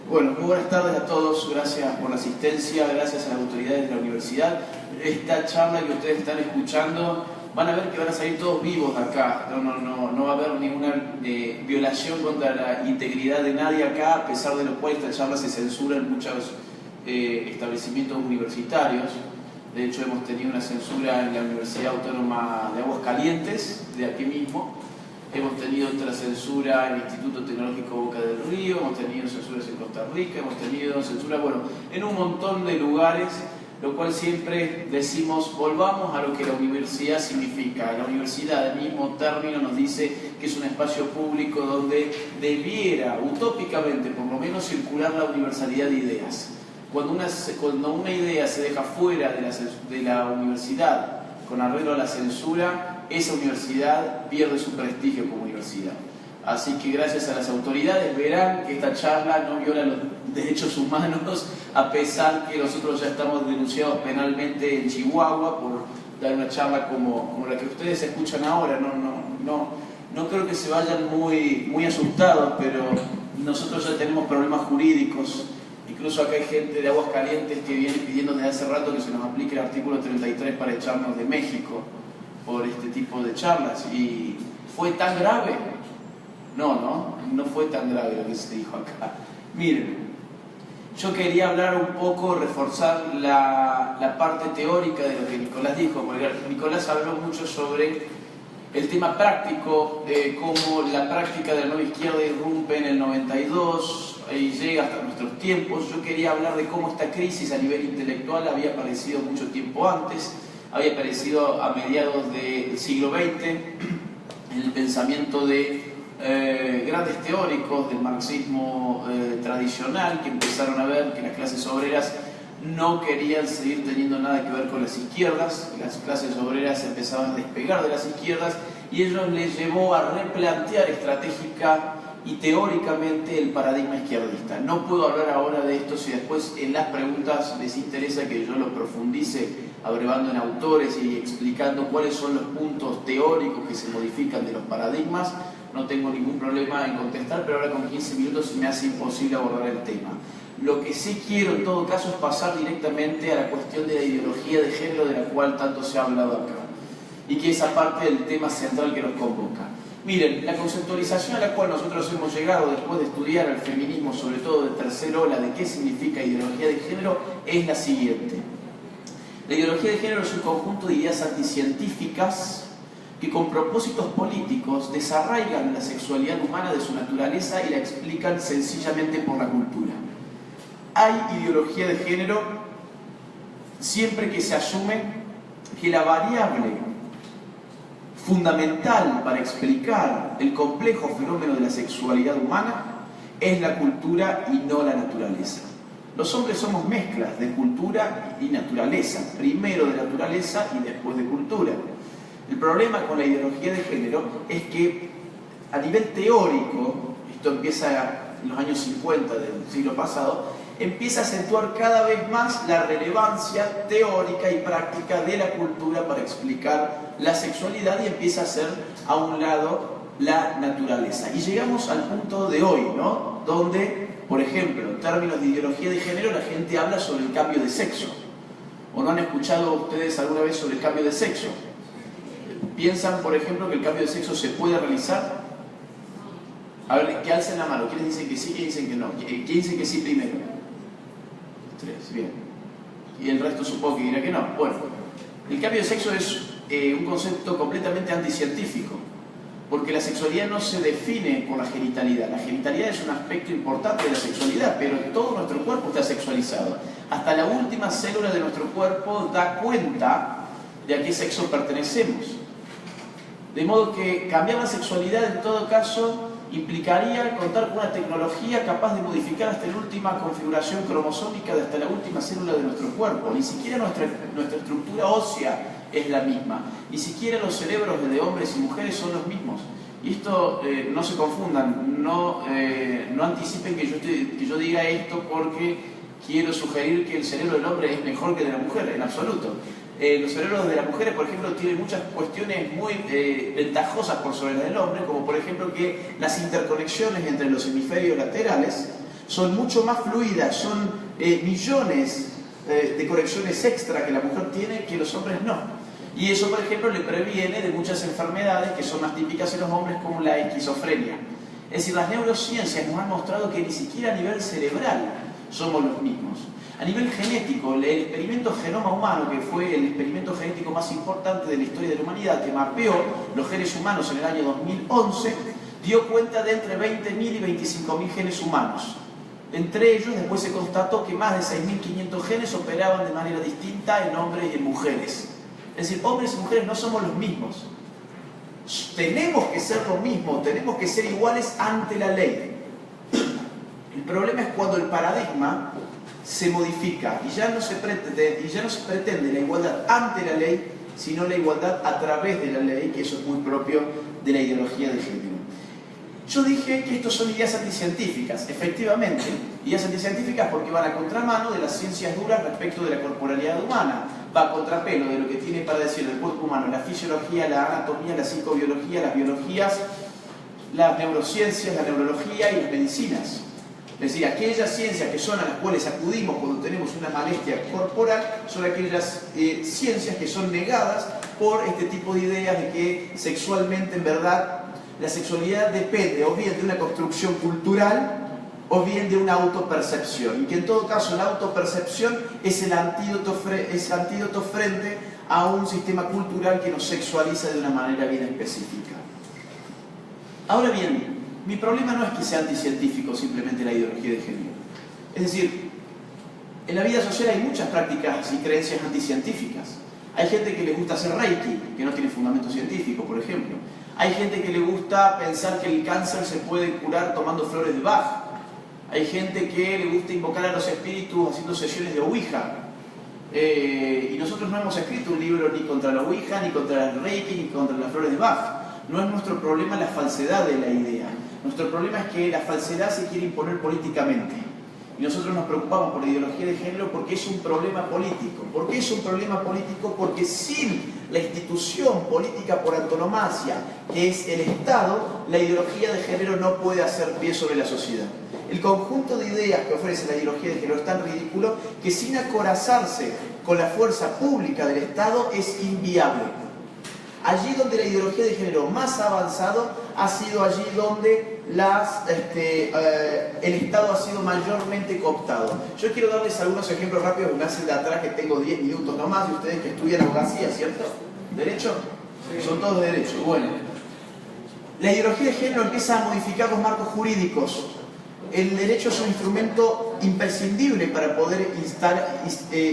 Bueno, muy buenas tardes a todos, gracias por la asistencia, gracias a las autoridades de la universidad. Esta charla que ustedes están escuchando, van a ver que van a salir todos vivos de acá, no va a haber ninguna violación contra la integridad de nadie acá, a pesar de lo cual esta charla se censura en muchos establecimientos universitarios. De hecho, hemos tenido una censura en la Universidad Autónoma de Aguascalientes, de aquí mismo. Hemos tenido otra censura en el Instituto Tecnológico Boca del Río, hemos tenido censuras en Costa Rica, hemos tenido censura, en un montón de lugares, lo cual siempre decimos, volvamos a lo que la universidad significa. La universidad, el mismo término, nos dice que es un espacio público donde debiera, utópicamente, por lo menos, circular la universalidad de ideas. Cuando una idea se deja fuera de la universidad con arreglo a la censura, esa universidad pierde su prestigio como universidad. Así que gracias a las autoridades verán que esta charla no viola los derechos humanos, a pesar que nosotros ya estamos denunciados penalmente en Chihuahua por dar una charla como la que ustedes escuchan ahora. No creo que se vayan muy asustados, pero nosotros ya tenemos problemas jurídicos. Incluso acá hay gente de Aguascalientes que viene pidiendo desde hace rato que se nos aplique el artículo 33 para echarnos de México por este tipo de charlas. ¿Y fue tan grave? No fue tan grave lo que se dijo acá. Miren, yo quería hablar un poco, reforzar la parte teórica de lo que Nicolás dijo, porque Nicolás habló mucho sobre el tema práctico, cómo la práctica de la nueva izquierda irrumpe en el 92 y llega hasta nuestros tiempos. Yo quería hablar de cómo esta crisis a nivel intelectual había aparecido mucho tiempo antes, había aparecido a mediados del siglo XX, en el pensamiento de grandes teóricos del marxismo tradicional, que empezaron a ver que las clases obreras no querían seguir teniendo nada que ver con las izquierdas, las clases obreras empezaban a despegar de las izquierdas, y ello les llevó a replantear estratégica y teóricamente el paradigma izquierdista. No puedo hablar ahora de esto, si después en las preguntas les interesa que yo lo profundice, abrevando en autores y explicando cuáles son los puntos teóricos que se modifican de los paradigmas. No tengo ningún problema en contestar, pero ahora con 15 minutos se me hace imposible abordar el tema. Lo que sí quiero en todo caso es pasar directamente a la cuestión de la ideología de género, de la cual tanto se ha hablado acá, y que es aparte del tema central que nos convoca. Miren, la conceptualización a la cual nosotros hemos llegado después de estudiar el feminismo, sobre todo de tercera ola, de qué significa ideología de género, es la siguiente. La ideología de género es un conjunto de ideas anticientíficas que con propósitos políticos desarraigan la sexualidad humana de su naturaleza y la explican sencillamente por la cultura. Hay ideología de género siempre que se asume que la variable fundamental para explicar el complejo fenómeno de la sexualidad humana es la cultura y no la naturaleza. Los hombres somos mezclas de cultura y naturaleza, primero de naturaleza y después de cultura. El problema con la ideología de género es que a nivel teórico, esto empieza en los años 50 del siglo pasado, empieza a acentuar cada vez más la relevancia teórica y práctica de la cultura para explicar la sexualidad y empieza a hacer a un lado la naturaleza. Y llegamos al punto de hoy, ¿no? Donde, por ejemplo, en términos de ideología de género, la gente habla sobre el cambio de sexo. ¿O no han escuchado ustedes alguna vez sobre el cambio de sexo? ¿Piensan, por ejemplo, que el cambio de sexo se puede realizar? A ver, que alcen la mano. ¿Quiénes dicen que sí? ¿Quiénes dicen que no? ¿Quién dice que sí primero? 3, bien. Y el resto supongo que dirá que no. Bueno, el cambio de sexo es un concepto completamente anticientífico, porque la sexualidad no se define por la genitalidad. La genitalidad es un aspecto importante de la sexualidad, pero todo nuestro cuerpo está sexualizado. Hasta la última célula de nuestro cuerpo da cuenta de a qué sexo pertenecemos. De modo que cambiar la sexualidad en todo caso implicaría contar con una tecnología capaz de modificar hasta la última configuración cromosómica de hasta la última célula de nuestro cuerpo. Ni siquiera nuestra estructura ósea es la misma. Ni siquiera los cerebros de hombres y mujeres son los mismos. Y esto, no se confundan, no anticipen que yo diga esto porque quiero sugerir que el cerebro del hombre es mejor que el de la mujer, en absoluto. Los cerebros de las mujeres, por ejemplo, tienen muchas cuestiones muy ventajosas por sobre las del hombre, como por ejemplo que las interconexiones entre los hemisferios laterales son mucho más fluidas, son millones de conexiones extra que la mujer tiene que los hombres no. Y eso, por ejemplo, le previene de muchas enfermedades que son más típicas en los hombres, como la esquizofrenia. Es decir, las neurociencias nos han mostrado que ni siquiera a nivel cerebral somos los mismos. A nivel genético, el experimento Genoma Humano, que fue el experimento genético más importante de la historia de la humanidad, que mapeó los genes humanos en el año 2011, dio cuenta de entre 20.000 y 25.000 genes humanos. Entre ellos, después se constató que más de 6.500 genes operaban de manera distinta en hombres y en mujeres. Es decir, hombres y mujeres no somos los mismos. Tenemos que ser lo mismo, tenemos que ser iguales ante la ley. El problema es cuando el paradigma se modifica y ya no se pretende la igualdad ante la ley, sino la igualdad a través de la ley, que eso es muy propio de la ideología de género. Yo dije que estos son ideas anticientíficas, efectivamente, ideas anticientíficas porque van a contramano de las ciencias duras respecto de la corporalidad humana, va a contrapelo de lo que tiene para decir el cuerpo humano, la fisiología, la anatomía, la psicobiología, las biologías, las neurociencias, la neurología y las medicinas. Es decir, aquellas ciencias que son a las cuales acudimos cuando tenemos una molestia corporal son aquellas ciencias que son negadas por este tipo de ideas de que sexualmente, en verdad, la sexualidad depende o bien de una construcción cultural o bien de una autopercepción. Y que en todo caso la autopercepción es el antídoto frente a un sistema cultural que nos sexualiza de una manera bien específica. Ahora bien, mi problema no es que sea anticientífico simplemente la ideología de género. Es decir, en la vida social hay muchas prácticas y creencias anticientíficas. Hay gente que le gusta hacer Reiki, que no tiene fundamento científico, por ejemplo. Hay gente que le gusta pensar que el cáncer se puede curar tomando flores de Bach. Hay gente que le gusta invocar a los espíritus haciendo sesiones de Ouija. Y nosotros no hemos escrito un libro ni contra la Ouija, ni contra el Reiki, ni contra las flores de Bach. No es nuestro problema la falsedad de la idea. Nuestro problema es que la falsedad se quiere imponer políticamente. Y nosotros nos preocupamos por la ideología de género porque es un problema político. ¿Por qué es un problema político? Porque sin la institución política por antonomasia, que es el Estado, la ideología de género no puede hacer pie sobre la sociedad. El conjunto de ideas que ofrece la ideología de género es tan ridículo que sin acorazarse con la fuerza pública del Estado es inviable. Allí donde la ideología de género más ha avanzado ha sido allí donde el Estado ha sido mayormente cooptado. Yo quiero darles algunos ejemplos rápidos, me hacen de atrás que tengo 10 minutos nomás, y ustedes que estudian abogacía, ¿cierto? ¿Derecho? Sí. Son todos de derecho. Bueno, la ideología de género empieza a modificar los marcos jurídicos. El derecho es un instrumento imprescindible para poder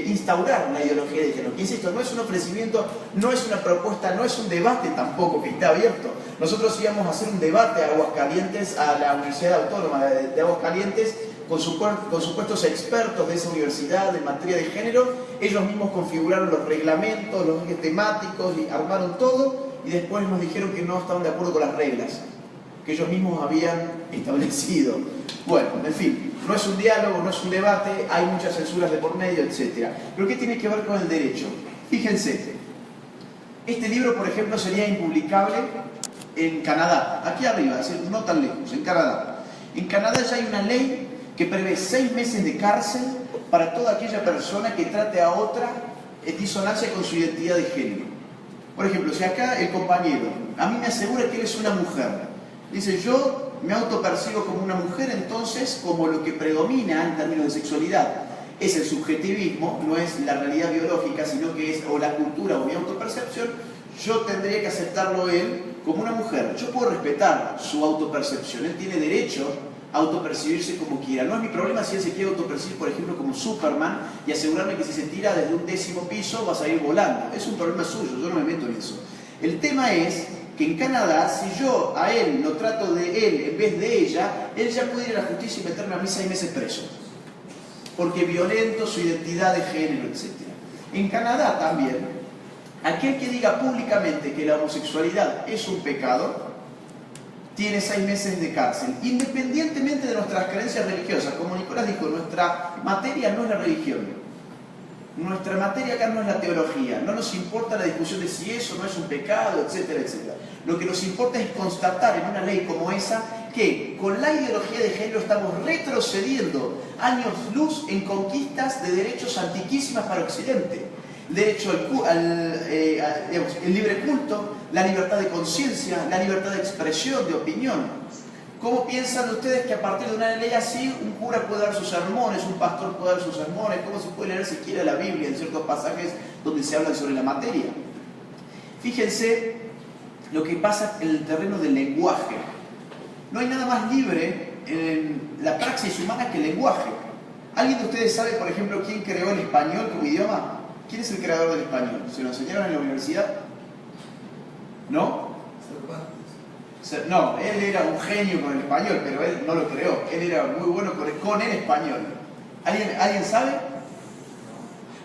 instaurar una ideología de género. Insisto, no es un ofrecimiento, no es una propuesta, no es un debate tampoco que está abierto. Nosotros íbamos a hacer un debate a Aguascalientes, a la Universidad Autónoma de Aguascalientes, con supuestos expertos de esa universidad en materia de género. Ellos mismos configuraron los reglamentos, los ejes temáticos, y armaron todo, y después nos dijeron que no estaban de acuerdo con las reglas que ellos mismos habían establecido. Bueno, en fin, no es un diálogo, no es un debate, hay muchas censuras de por medio, etc. ¿Pero qué tiene que ver con el derecho? Fíjense, este libro, por ejemplo, sería impublicable en Canadá, aquí arriba, es decir, no tan lejos, en Canadá. En Canadá ya hay una ley que prevé 6 meses de cárcel para toda aquella persona que trate a otra en disonancia con su identidad de género. Por ejemplo, si acá el compañero a mí me asegura que él es una mujer, dice yo me autopercibo como una mujer, entonces como lo que predomina en términos de sexualidad es el subjetivismo, no es la realidad biológica, sino que es o la cultura o mi autopercepción, yo tendría que aceptarlo él como una mujer. Yo puedo respetar su autopercepción, él tiene derecho a autopercibirse como quiera. No es mi problema si él se quiere autopercibir, por ejemplo, como Superman y asegurarme que si se tira desde un 10º piso va a salir volando. Es un problema suyo, yo no me meto en eso. El tema es que en Canadá, si yo a él lo trato de él en vez de ella, él ya puede ir a la justicia y meterme a mí 6 meses preso. Porque violento su identidad de género, etc. En Canadá también, aquel que diga públicamente que la homosexualidad es un pecado, tiene 6 meses de cárcel, independientemente de nuestras creencias religiosas. Como Nicolás dijo, nuestra materia no es la religión. Nuestra materia acá no es la teología. No nos importa la discusión de si eso no es un pecado, etcétera, etcétera. Lo que nos importa es constatar en una ley como esa que con la ideología de género estamos retrocediendo años luz en conquistas de derechos antiquísimas para Occidente. Derecho el libre culto, la libertad de conciencia, la libertad de expresión, de opinión. ¿Cómo piensan ustedes que a partir de una ley así un cura puede dar sus sermones, un pastor puede dar sus sermones? ¿Cómo se puede leer siquiera la Biblia en ciertos pasajes donde se habla sobre la materia? Fíjense lo que pasa en el terreno del lenguaje. No hay nada más libre en la praxis humana que el lenguaje. ¿Alguien de ustedes sabe, por ejemplo, quién creó el español como idioma? ¿Quién es el creador del español? ¿Se lo enseñaron en la universidad? ¿No? No, él era un genio con el español, pero él no lo creó. Él era muy bueno con el español. ¿Alguien sabe?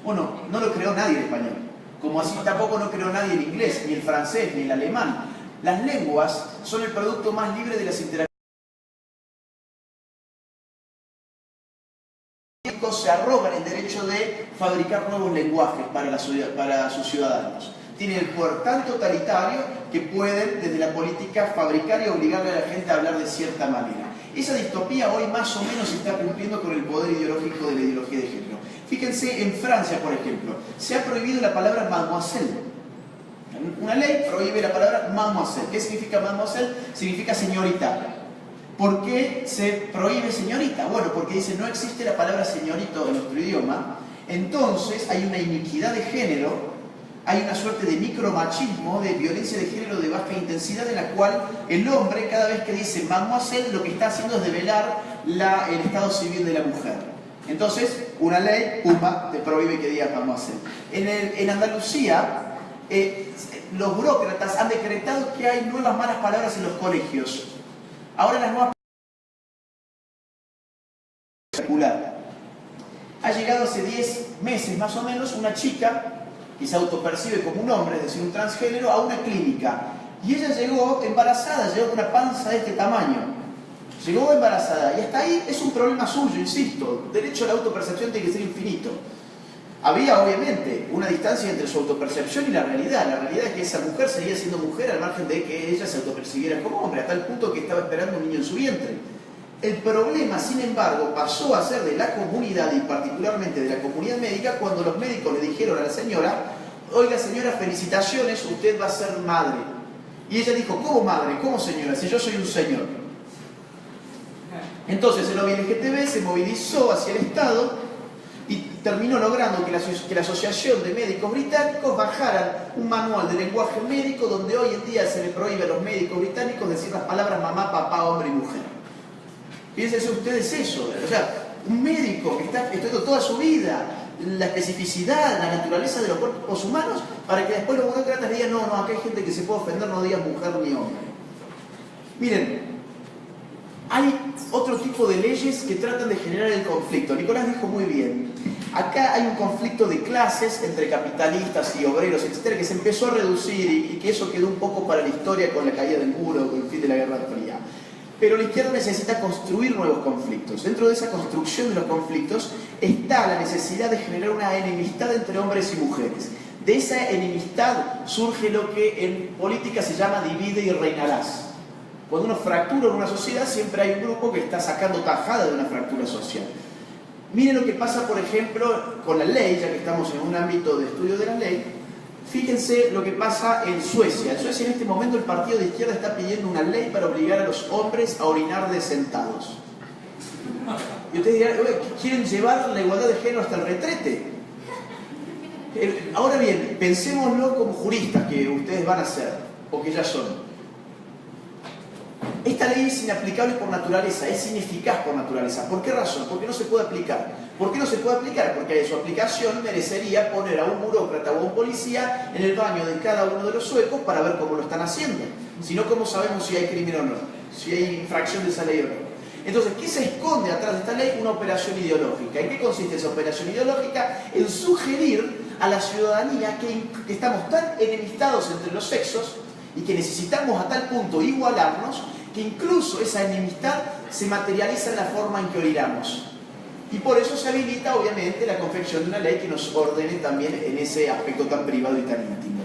Bueno, no lo creó nadie el español. Como así tampoco no creó nadie el inglés, ni el francés, ni el alemán. Las lenguas son el producto más libre de las interacciones. Se arrogan el derecho de fabricar nuevos lenguajes para sus ciudadanos. Tienen el poder tan totalitario que pueden, desde la política, fabricar y obligarle a la gente a hablar de cierta manera. Esa distopía hoy más o menos se está cumpliendo con el poder ideológico de la ideología de género. Fíjense, en Francia, por ejemplo, se ha prohibido la palabra mademoiselle. Una ley prohíbe la palabra mademoiselle. ¿Qué significa mademoiselle? Significa señorita. ¿Por qué se prohíbe señorita? Bueno, porque dice no existe la palabra señorito en nuestro idioma, entonces hay una iniquidad de género, hay una suerte de micromachismo, de violencia de género de baja intensidad, en la cual el hombre, cada vez que dice mademoiselle, lo que está haciendo es develar el estado civil de la mujer. Entonces, una ley, pumba, te prohíbe que digas mademoiselle. En Andalucía, los burócratas han decretado que hay nuevas malas palabras en los colegios. Ahora las nuevas circular. Ha llegado hace 10 meses más o menos una chica que se autopercibe como un hombre, es decir, un transgénero, a una clínica. Y ella llegó embarazada, llegó con una panza de este tamaño. Llegó embarazada y hasta ahí es un problema suyo, insisto. El derecho a la autopercepción tiene que ser infinito. Había obviamente una distancia entre su autopercepción y la realidad. La realidad es que esa mujer seguía siendo mujer al margen de que ella se autopercibiera como hombre, a tal punto que estaba esperando un niño en su vientre. El problema, sin embargo, pasó a ser de la comunidad y particularmente de la comunidad médica cuando los médicos le dijeron a la señora: oiga señora, felicitaciones, usted va a ser madre. Y ella dijo: ¿cómo madre? ¿Cómo señora? Si yo soy un señor. Entonces el lobby LGTB se movilizó hacia el Estado y terminó logrando que la Asociación de Médicos Británicos bajara un manual de lenguaje médico donde hoy en día se le prohíbe a los médicos británicos decir las palabras mamá, papá, hombre y mujer. Piénsense ustedes eso, o sea, un médico que está estudiando toda su vida la especificidad, la naturaleza de los cuerpos humanos, para que después los burócratas digan: no, acá hay gente que se puede ofender, no digas mujer ni hombre. Miren, hay otro tipo de leyes que tratan de generar el conflicto. Nicolás dijo muy bien, acá hay un conflicto de clases entre capitalistas y obreros, etcétera, que se empezó a reducir y que eso quedó un poco para la historia con la caída del muro, con el fin de la Guerra Fría. Pero la izquierda necesita construir nuevos conflictos. Dentro de esa construcción de los conflictos está la necesidad de generar una enemistad entre hombres y mujeres. De esa enemistad surge lo que en política se llama divide y reinarás. Cuando uno fractura en una sociedad, siempre hay un grupo que está sacando tajada de una fractura social. Miren lo que pasa, por ejemplo, con la ley, ya que estamos en un ámbito de estudio de la ley. Fíjense lo que pasa en Suecia. En Suecia en este momento el partido de izquierda está pidiendo una ley para obligar a los hombres a orinar de sentados. Y ustedes dirán, ¿quieren llevar la igualdad de género hasta el retrete? Ahora bien, pensémoslo como juristas que ustedes van a ser, o que ya son. Esta ley es inaplicable por naturaleza, es ineficaz por naturaleza. ¿Por qué razón? Porque no se puede aplicar. ¿Por qué no se puede aplicar? Porque su aplicación merecería poner a un burócrata o a un policía en el baño de cada uno de los suecos para ver cómo lo están haciendo. Si no, ¿cómo sabemos si hay crimen o no? Si hay infracción de esa ley o no. Entonces, ¿qué se esconde atrás de esta ley? Una operación ideológica. ¿En qué consiste esa operación ideológica? En sugerir a la ciudadanía que estamos tan enemistados entre los sexos y que necesitamos a tal punto igualarnos que incluso esa enemistad se materializa en la forma en que orinamos. Y por eso se habilita, obviamente, la confección de una ley que nos ordene también en ese aspecto tan privado y tan íntimo.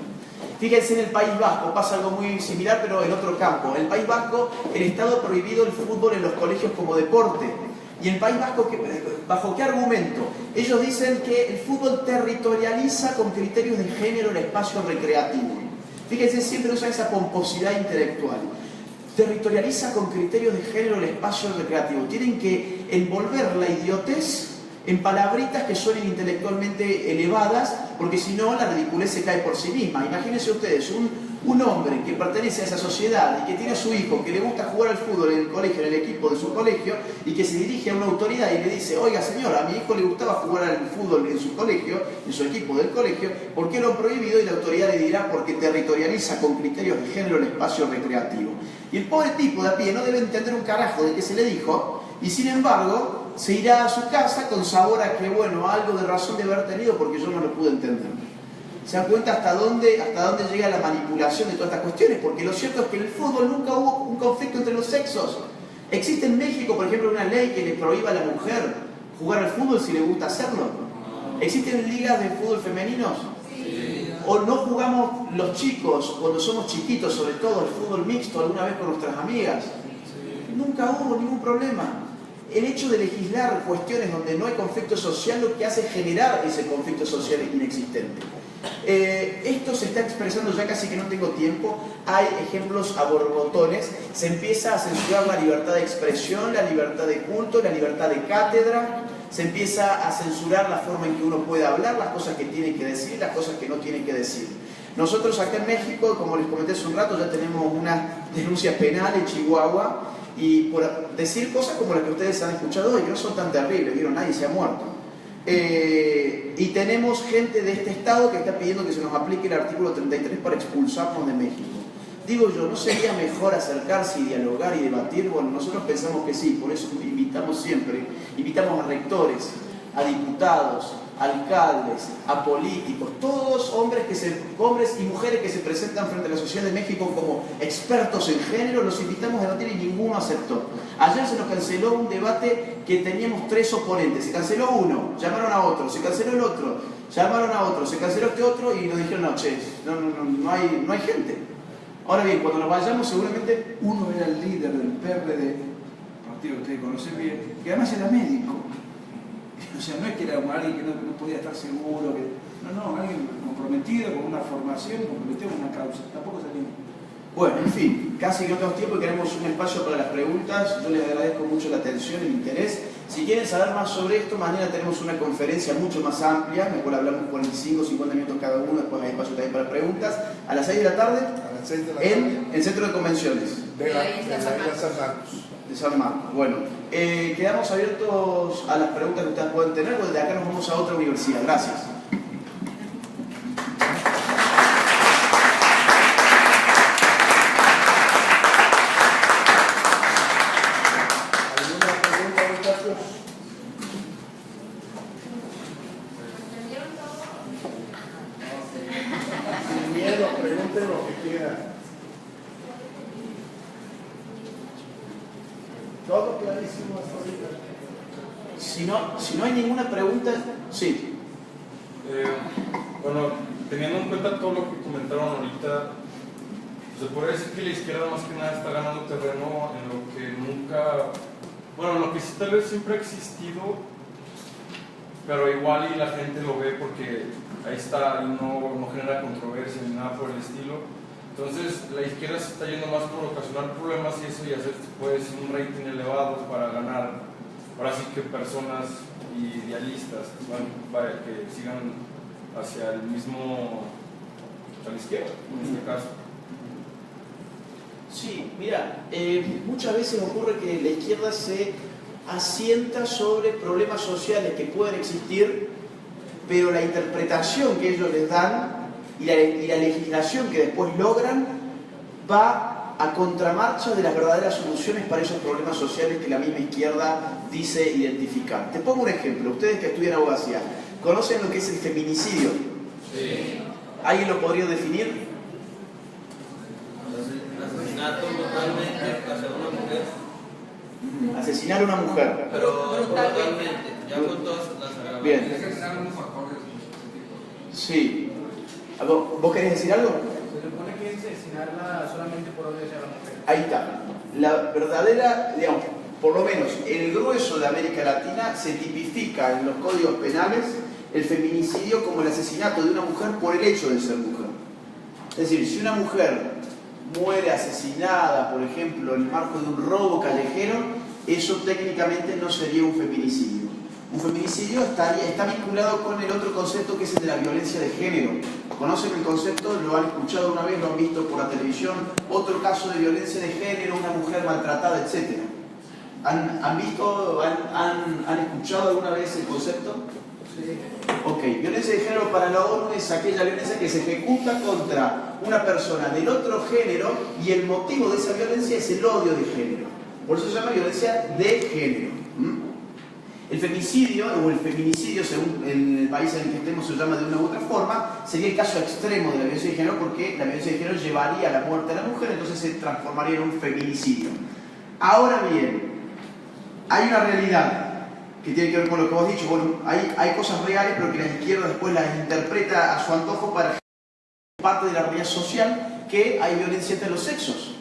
Fíjense, en el País Vasco pasa algo muy similar, pero en otro campo. En el País Vasco, el Estado ha prohibido el fútbol en los colegios como deporte. ¿Y en el País Vasco bajo qué argumento? Ellos dicen que el fútbol territorializa con criterios de género el espacio recreativo. Fíjense, siempre usan esa pomposidad intelectual. Territorializa con criterios de género el espacio recreativo. Tienen que envolver la idiotez en palabritas que suenen intelectualmente elevadas, porque si no la ridiculez se cae por sí misma. Imagínense ustedes un hombre que pertenece a esa sociedad y que tiene a su hijo que le gusta jugar al fútbol en el colegio, en el equipo de su colegio, y que se dirige a una autoridad y le dice: oiga señora, a mi hijo le gustaba jugar al fútbol en su colegio, en su equipo del colegio, ¿por qué lo han prohibido? Y la autoridad le dirá: porque territorializa con criterios de género el espacio recreativo. Y el pobre tipo de a pie no debe entender un carajo de qué se le dijo, y sin embargo se irá a su casa con sabor a que, bueno, algo de razón debe haber tenido porque yo no lo pude entender. ¿Se dan cuenta hasta dónde llega la manipulación de todas estas cuestiones? Porque lo cierto es que en el fútbol nunca hubo un conflicto entre los sexos. ¿Existe en México, por ejemplo, una ley que le prohíba a la mujer jugar al fútbol si le gusta hacerlo? ¿Existen ligas de fútbol femeninos? Sí. ¿O no jugamos los chicos, cuando somos chiquitos, sobre todo, el fútbol mixto alguna vez con nuestras amigas? Nunca hubo ningún problema. El hecho de legislar cuestiones donde no hay conflicto social lo que hace es generar ese conflicto social inexistente. Esto se está expresando, ya casi que no tengo tiempo, hay ejemplos a borbotones. Se empieza a censurar la libertad de expresión, la libertad de culto, la libertad de cátedra. Se empieza a censurar la forma en que uno puede hablar, las cosas que tiene que decir, las cosas que no tiene que decir. Nosotros acá en México, como les comenté hace un rato, ya tenemos una denuncia penal en Chihuahua, y por decir cosas como las que ustedes han escuchado hoy, que no son tan terribles, ¿vieron? Nadie se ha muerto. Y tenemos gente de este estado que está pidiendo que se nos aplique el artículo 33 para expulsarnos de México. Digo yo, ¿no sería mejor acercarse y dialogar y debatir? Bueno, nosotros pensamos que sí, por eso invitamos a rectores, a diputados, alcaldes, a políticos, todos hombres y mujeres que se presentan frente a la sociedad de México como expertos en género, los invitamos a debatir y ninguno aceptó. Ayer se nos canceló un debate que teníamos 3 oponentes, se canceló uno, llamaron a otro, se canceló el otro, llamaron a otro, se canceló este otro y nos dijeron: no, che, no hay gente. Ahora bien, cuando nos vayamos seguramente Uno era el líder del PRD, partido que ustedes conocen bien, que además era médico. O sea, no es que era alguien que no podía estar seguro, alguien comprometido con una formación, comprometido con una causa. Tampoco salimos. Bueno, en fin, casi no tenemos tiempo y queremos un espacio para las preguntas. Yo les agradezco mucho la atención y el interés. Si quieren saber más sobre esto, mañana tenemos una conferencia mucho más amplia, mejor hablamos 45 o 50 minutos cada uno, después hay espacio también para preguntas. A las 6 de la tarde, A las 6 de la tarde. en el Centro de Convenciones De la isla San Marcos. de San Marcos. Bueno, quedamos abiertos a las preguntas que ustedes pueden tener, porque de acá nos vamos a otra universidad. Gracias. ¿Alguna pregunta, muchachos? Sin miedo, pregunten lo que quieran. Todo clarísimo hasta ahorita. Si no hay ninguna pregunta, sí. Bueno, teniendo en cuenta todo lo que comentaron ahorita, se puede decir que la izquierda más que nada está ganando terreno en lo que nunca, bueno, en lo que sí tal vez siempre ha existido, pero igual y la gente lo ve porque ahí está y no genera controversia ni nada por el estilo. Entonces la izquierda se está yendo más por ocasionar problemas y eso, y hacer pues un rating elevado para ganar, ahora sí que personas idealistas para que sigan hacia el mismo, a la izquierda en este caso. Sí, mira, muchas veces ocurre que la izquierda se asienta sobre problemas sociales que pueden existir, pero la interpretación que ellos les dan y la legislación que después logran va a contramarcha de las verdaderas soluciones para esos problemas sociales que la misma izquierda dice identificar. Te pongo un ejemplo. Ustedes que estudian abogacía, ¿conocen lo que es el feminicidio? Sí. ¿Alguien lo podría definir? Asesinato totalmente hacia una mujer. Asesinar a una mujer. Pero brutalmente, ya con todas las agravaciones. Bien. Tiene que tener algunos factores específicos. Sí. ¿Vos querés decir algo? Se supone que es asesinarla solamente por odio hacia la mujer. Ahí está. La verdadera, digamos, por lo menos en el grueso de América Latina se tipifica en los códigos penales el feminicidio como el asesinato de una mujer por el hecho de ser mujer. Es decir, si una mujer muere asesinada, por ejemplo, en el marco de un robo callejero, eso técnicamente no sería un feminicidio. Un feminicidio está vinculado con el otro concepto, que es el de la violencia de género. ¿Conocen el concepto? ¿Lo han escuchado una vez? ¿Lo han visto por la televisión? Otro caso de violencia de género, una mujer maltratada, etc. ¿Han visto, han escuchado alguna vez el concepto? Sí. Ok, violencia de género para la ONU es aquella violencia que se ejecuta contra una persona del otro género y el motivo de esa violencia es el odio de género. Por eso se llama violencia de género. El femicidio o el feminicidio, según en el país en el que estemos se llama de una u otra forma, sería el caso extremo de la violencia de género, porque la violencia de género llevaría a la muerte de la mujer, entonces se transformaría en un feminicidio. Ahora bien, hay una realidad que tiene que ver con lo que vos has dicho. Bueno, hay cosas reales, pero que la izquierda después las interpreta a su antojo para parte de la realidad social, que hay violencia entre los sexos.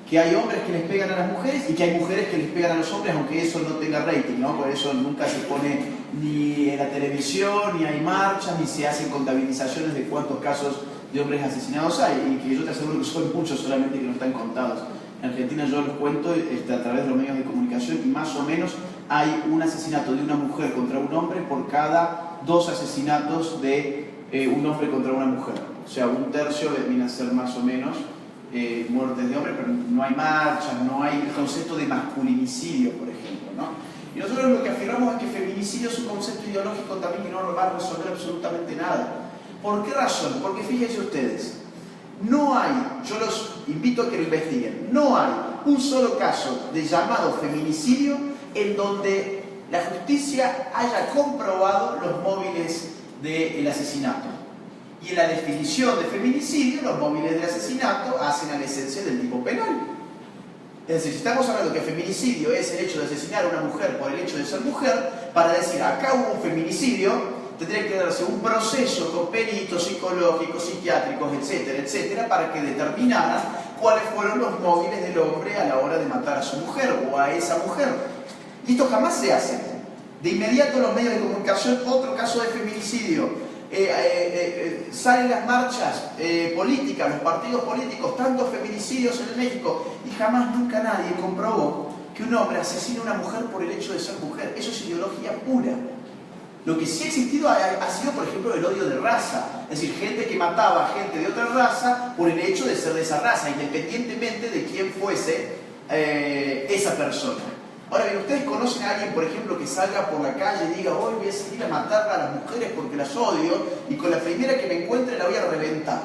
Que hay hombres que les pegan a las mujeres y que hay mujeres que les pegan a los hombres, aunque eso no tenga rating, ¿no? Por eso nunca se pone ni en la televisión, ni hay marchas, ni se hacen contabilizaciones de cuántos casos de hombres asesinados hay, y que yo te aseguro que son muchos, solamente que no están contados. En Argentina yo los cuento a través de los medios de comunicación y más o menos hay un asesinato de una mujer contra un hombre por cada 2 asesinatos de un hombre contra una mujer. O sea, un tercio viene a ser más o menos muertes de hombres, pero no hay marchas, no hay el concepto de masculinicidio, por ejemplo, ¿no? Y nosotros lo que afirmamos es que feminicidio es un concepto ideológico también que no va a resolver absolutamente nada. ¿Por qué razón? Porque fíjense ustedes, no hay, yo los invito a que lo investiguen, no hay un solo caso de llamado feminicidio en donde la justicia haya comprobado los móviles del asesinato. Y en la definición de feminicidio, los móviles del asesinato hacen a la esencia del tipo penal. Es decir, si estamos hablando que feminicidio es el hecho de asesinar a una mujer por el hecho de ser mujer, para decir acá hubo un feminicidio, tendría que darse un proceso con peritos psicológicos, psiquiátricos, etcétera, etcétera, para que determinaran cuáles fueron los móviles del hombre a la hora de matar a su mujer o a esa mujer. Y esto jamás se hace. De inmediato los medios de comunicación, otro caso de feminicidio. Salen las marchas políticas, los partidos políticos, tantos feminicidios en México, y jamás nunca nadie comprobó que un hombre asesina a una mujer por el hecho de ser mujer. Eso es ideología pura. Lo que sí ha existido ha sido, por ejemplo, el odio de raza. Es decir, gente que mataba a gente de otra raza por el hecho de ser de esa raza, independientemente de quién fuese esa persona. Ahora bien, ¿ustedes conocen a alguien, por ejemplo, que salga por la calle y diga hoy voy a salir a matar a las mujeres porque las odio y con la primera que me encuentre la voy a reventar?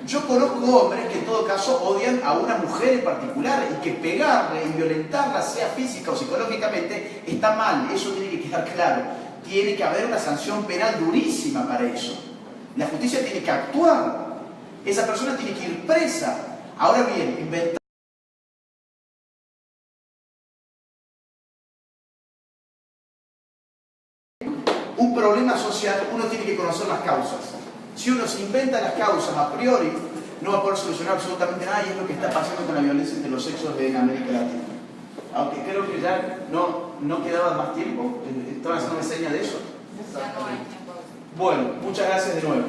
Yo conozco hombres que en todo caso odian a una mujer en particular y que pegarle y violentarla, sea física o psicológicamente, está mal. Eso tiene que quedar claro. Tiene que haber una sanción penal durísima para eso. La justicia tiene que actuar. Esa persona tiene que ir presa. Ahora bien, inventar un problema social, uno tiene que conocer las causas. Si uno se inventa las causas a priori, no va a poder solucionar absolutamente nada, y es lo que está pasando con la violencia entre los sexos en América Latina. aunque creo que ya no quedaba más tiempo. ¿Estaban haciendo señas de eso? Ya no hay tiempo. Bueno, muchas gracias de nuevo.